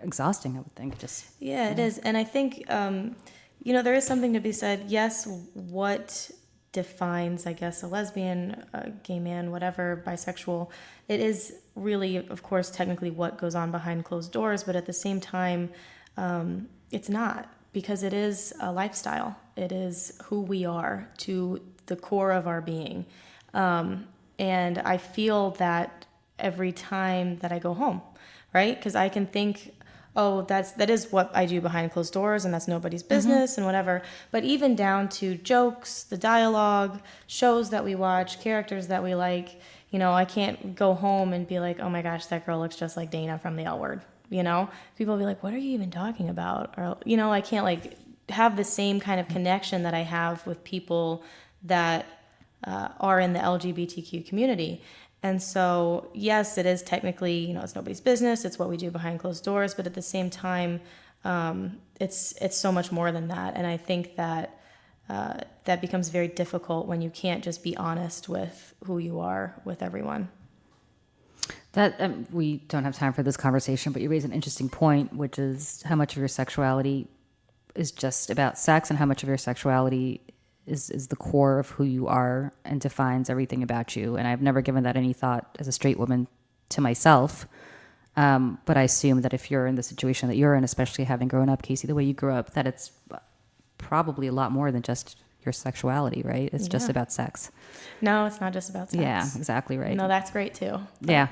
exhausting, I would think. It is. And I think, there is something to be said. Yes, what defines, I guess, a lesbian, a gay man, whatever, bisexual, it is really, of course, technically what goes on behind closed doors, but at the same time, it's not, because it is a lifestyle. It is who we are to the core of our being. And I feel that every time that I go home, right? Because I can think, oh, that is what I do behind closed doors, and that's nobody's business and whatever. But even down to jokes, the dialogue, shows that we watch, characters that we like, I can't go home and be like, oh my gosh, that girl looks just like Dana from The L Word. People will be like, what are you even talking about? Or, I can't like have the same kind of connection that I have with people that are in the LGBTQ community. And so, yes, it is technically, it's nobody's business. It's what we do behind closed doors. But at the same time, it's so much more than that. And I think that that becomes very difficult when you can't just be honest with who you are with everyone. That we don't have time for this conversation, but you raise an interesting point, which is how much of your sexuality is just about sex and how much of your sexuality is the core of who you are and defines everything about you. And I've never given that any thought as a straight woman to myself. But I assume that if you're in the situation that you're in, especially having grown up, Kacey, the way you grew up, that it's probably a lot more than just your sexuality, right? It's just about sex. No, it's not just about sex. Yeah, exactly right. No, that's great too. But. Yeah.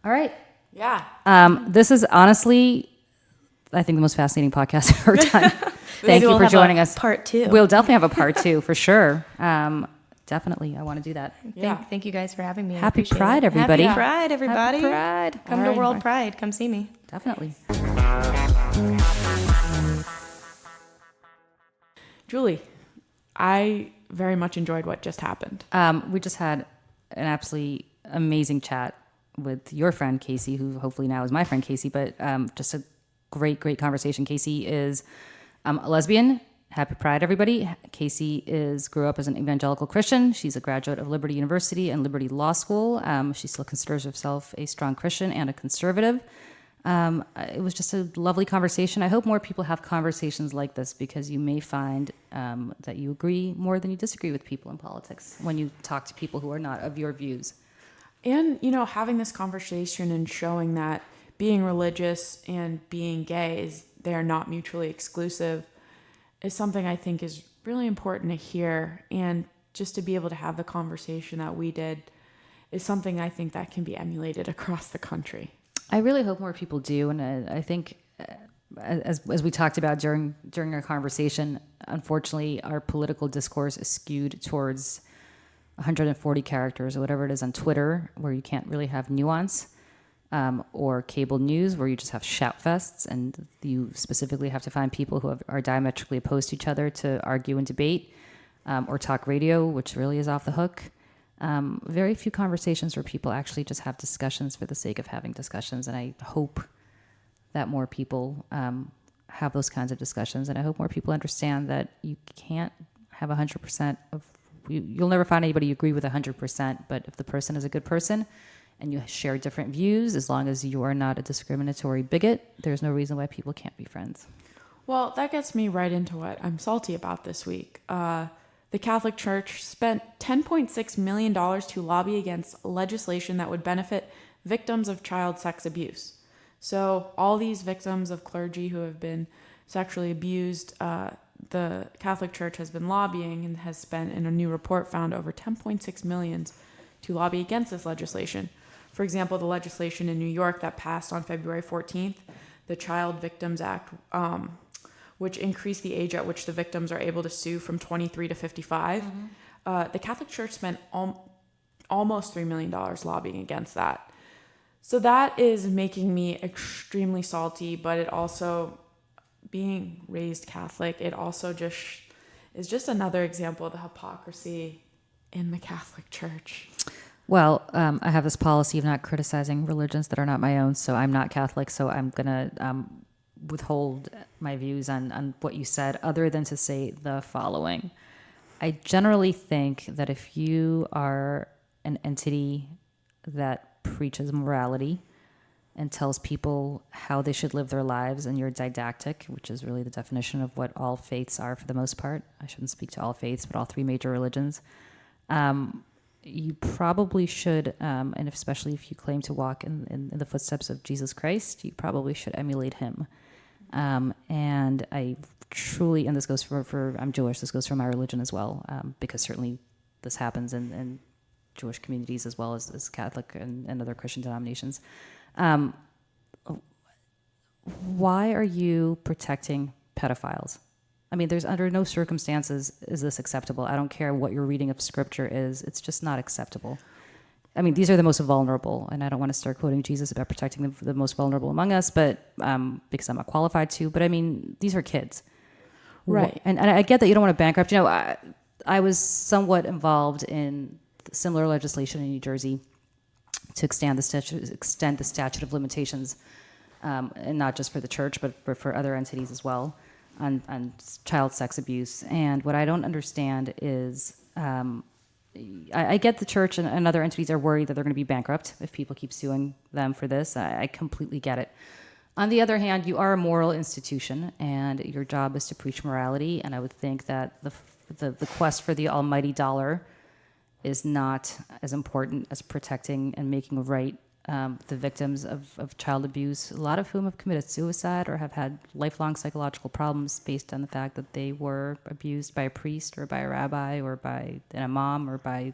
All right. Yeah. This is honestly, I think, the most fascinating podcast I've ever done. Thank you for joining us. Part 2. We'll definitely have a part 2 for sure. Definitely. I want to do that. Thank you guys for having me. Happy Pride, everybody. Happy Pride, everybody. Happy Pride. Come to World Pride. Come see me. Definitely. Julie, I very much enjoyed what just happened. We just had an absolutely amazing chat with your friend, Kacey, who hopefully now is my friend, Kacey, but just a great conversation. Kacey is a lesbian. Happy Pride, everybody. Kacey grew up as an evangelical Christian. She's a graduate of Liberty University and Liberty Law School. She still considers herself a strong Christian and a conservative. It was just a lovely conversation. I hope more people have conversations like this, because you may find that you agree more than you disagree with people in politics when you talk to people who are not of your views. And, having this conversation and showing that being religious and being gay they're not mutually exclusive is something I think is really important to hear. And just to be able to have the conversation that we did is something I think that can be emulated across the country. I really hope more people do. And I think as we talked about during our conversation, unfortunately, our political discourse is skewed towards 140 characters or whatever it is on Twitter, where you can't really have nuance, or cable news, where you just have shout fests, and you specifically have to find people who are diametrically opposed to each other to argue and debate, or talk radio, which really is off the hook. Very few conversations where people actually just have discussions for the sake of having discussions, and I hope that more people have those kinds of discussions, and I hope more people understand that you can't have 100% of... You'll never find anybody you agree with 100%, but if the person is a good person and you share different views, as long as you are not a discriminatory bigot, there's no reason why people can't be friends. Well, that gets me right into what I'm salty about this week. The Catholic Church spent $10.6 million to lobby against legislation that would benefit victims of child sex abuse. So all these victims of clergy who have been sexually abused, the Catholic Church has been lobbying and has spent, in a new report, found over $10.6 million to lobby against this legislation. For example, the legislation in New York that passed on February 14th, the Child Victims Act, which increased the age at which the victims are able to sue from 23 to 55. The Catholic Church spent almost $3 million lobbying against that. So that is making me extremely salty, but it also, being raised Catholic, it also just is just another example of the hypocrisy in the Catholic Church. Well, I have this policy of not criticizing religions that are not my own, so I'm not Catholic, so I'm going to withhold my views on what you said, other than to say the following. I generally think that if you are an entity that preaches morality and tells people how they should live their lives, and you're didactic, which is really the definition of what all faiths are for the most part. I shouldn't speak to all faiths, but all three major religions. You probably should, and especially if you claim to walk in the footsteps of Jesus Christ, you probably should emulate him. And I truly, and this goes for I'm Jewish, this goes for my religion as well, because certainly this happens in Jewish communities as well as Catholic and other Christian denominations. Why are you protecting pedophiles? I mean, there's under no circumstances is this acceptable. I don't care what your reading of scripture is. It's just not acceptable. I mean, these are the most vulnerable, and I don't want to start quoting Jesus about protecting the most vulnerable among us, but because I'm not qualified to. But I mean, these are kids, right? And I get that you don't want to bankrupt. You know, I was somewhat involved in similar legislation in New Jersey to extend the statute of limitations, and not just for the church, but for other entities as well, on child sex abuse. And what I don't understand is, I get the church and other entities are worried that they're going to be bankrupt if people keep suing them for this. I completely get it. On the other hand, you are a moral institution, and your job is to preach morality. And I would think that the quest for the almighty dollar is not as important as protecting and making right the victims of child abuse, a lot of whom have committed suicide or have had lifelong psychological problems based on the fact that they were abused by a priest or by a rabbi or by an imam or by,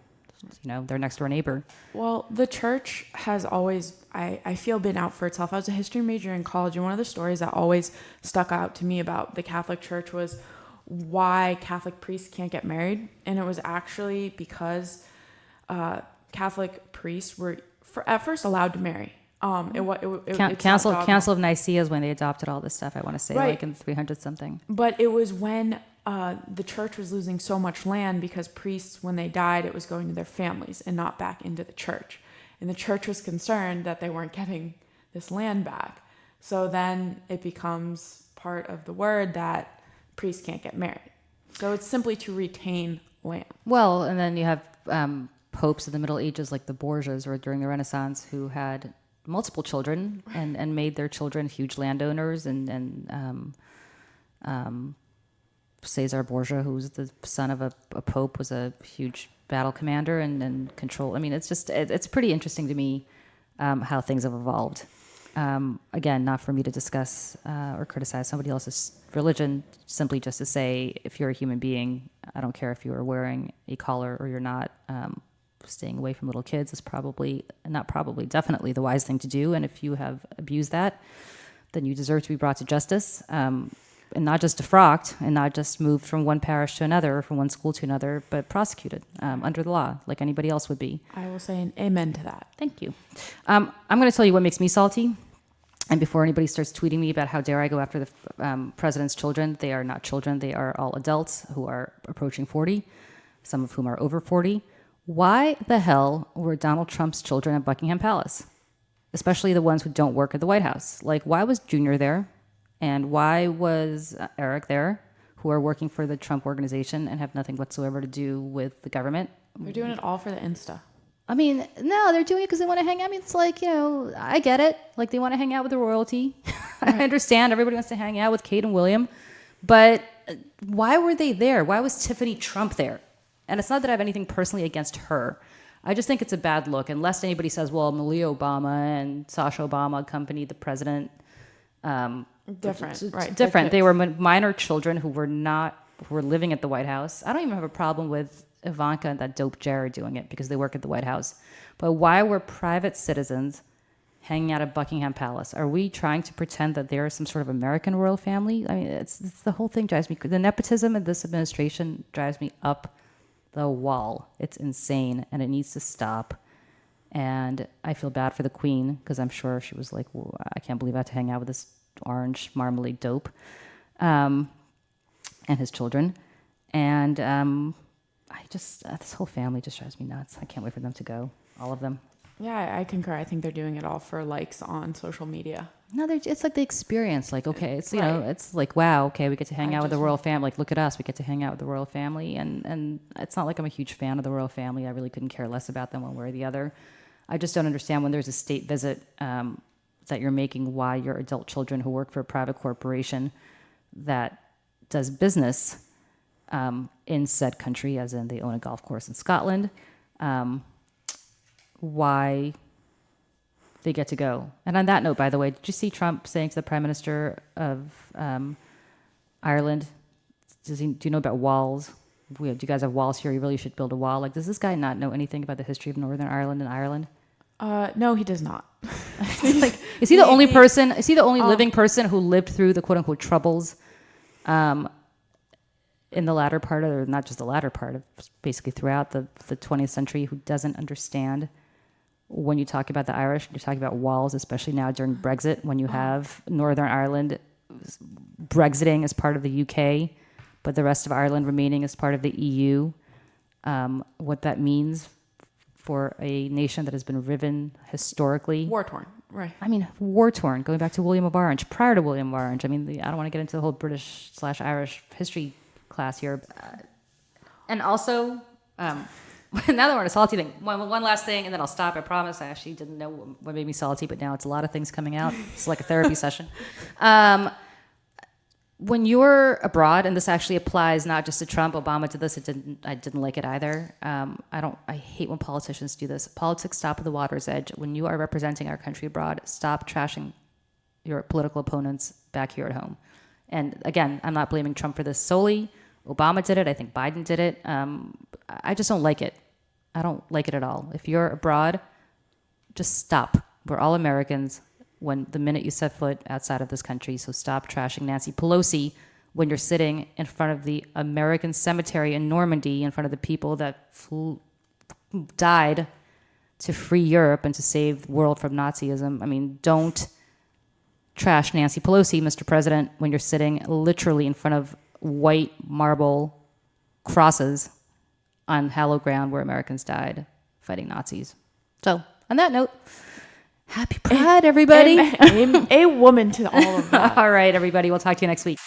their next door neighbor. Well, the church has always, I feel, been out for itself. I was a history major in college, and one of the stories that always stuck out to me about the Catholic Church was why Catholic priests can't get married. And it was actually because Catholic priests were at first allowed to marry. Council of Nicaea is when they adopted all this stuff, I want to say, right, like in 300 something. But it was when the church was losing so much land because priests, when they died, it was going to their families and not back into the church. And the church was concerned that they weren't getting this land back. So then it becomes part of the word that priests can't get married. So it's simply to retain land. Well, and then you have popes in the Middle Ages, like the Borgias, or during the Renaissance, who had multiple children and made their children huge landowners. And Cesar Borgia, who was the son of a pope, was a huge battle commander and control. I mean, it's pretty interesting to me how things have evolved. Again, not for me to discuss or criticize somebody else's religion, simply just to say, if you're a human being, I don't care if you are wearing a collar or you're not, staying away from little kids is definitely the wise thing to do. And if you have abused that, then you deserve to be brought to justice, and not just defrocked and not just moved from one parish to another or from one school to another, but prosecuted under the law like anybody else would be. I will say an amen to that. Thank you. I'm going to tell you what makes me salty. And before anybody starts tweeting me about how dare I go after the president's children, they are not children. They are all adults who are approaching 40, some of whom are over 40. Why the hell were Donald Trump's children at Buckingham Palace? Especially the ones who don't work at the White House. Like, why was Junior there? And why was Eric there, who are working for the Trump organization and have nothing whatsoever to do with the government? They're doing it all for the Insta. I mean, no, they're doing it because they want to hang out. I mean, it's like, I get it. Like, they want to hang out with the royalty. Right. I understand. Everybody wants to hang out with Kate and William. But why were they there? Why was Tiffany Trump there? And it's not that I have anything personally against her. I just think it's a bad look. Unless anybody says, well, Malia Obama and Sasha Obama accompanied the president. Different, right? Different. They were minor children who were living at the White House. I don't even have a problem with Ivanka and that dope Jared doing it because they work at the White House. But why were private citizens hanging out at Buckingham Palace? Are we trying to pretend that they're some sort of American royal family? I mean, it's the whole thing drives me. The nepotism in this administration drives me up the wall. It's insane, and it needs to stop. And I feel bad for the Queen because I'm sure she was like, I can't believe I have to hang out with this orange marmalade dope, and his children. And this whole family just drives me nuts. I can't wait for them to go, all of them. Yeah, I concur. I think they're doing it all for likes on social media. No, it's like the experience. Like, okay, it's, you know, Right. it's like, wow, okay, we get to hang I out with the just- royal family. Like, look at us. We get to hang out with the royal family. And it's not like I'm a huge fan of the royal family. I really couldn't care less about them one way or the other. I just don't understand when there's a state visit that you're making why your adult children who work for a private corporation that does business in said country, as in they own a golf course in Scotland, why they get to go. And on that note, by the way, did you see Trump saying to the Prime Minister of Ireland, do you know about walls? Do you guys have walls here? You really should build a wall. Like, does this guy not know anything about the history of Northern Ireland and Ireland? No, he does not. Like, is he the only person? Is he the only living person who lived through the quote unquote troubles in the latter part of, or not just the latter part of, basically throughout the 20th century, who doesn't understand when you talk about the Irish, you're talking about walls, especially now during Brexit, when you have Northern Ireland Brexiting as part of the UK, but the rest of Ireland remaining as part of the EU. What that means for a nation that has been riven historically. War torn, right? I mean, war torn, going back to William of Orange, prior to William of Orange. I mean, I don't want to get into the whole British/Irish history class here. And also, now that we're on a salty thing, one last thing, and then I'll stop. I promise. I actually didn't know what made me salty, but now it's a lot of things coming out. It's like a therapy session. When you're abroad, and this actually applies not just to Trump, Obama did this. I didn't like it either. I hate when politicians do this. Politics stop at the water's edge. When you are representing our country abroad, stop trashing your political opponents back here at home. And again, I'm not blaming Trump for this solely. Obama did it. I think Biden did it. I just don't like it. I don't like it at all. If you're abroad, just stop. We're all Americans when the minute you set foot outside of this country. So stop trashing Nancy Pelosi when you're sitting in front of the American cemetery in Normandy, in front of the people that died to free Europe and to save the world from Nazism. I mean, don't trash Nancy Pelosi, Mr. President, when you're sitting literally in front of white marble crosses on hallowed ground where Americans died fighting Nazis. So, on that note, happy Pride, everybody. A woman to all of that. All right, everybody. We'll talk to you next week.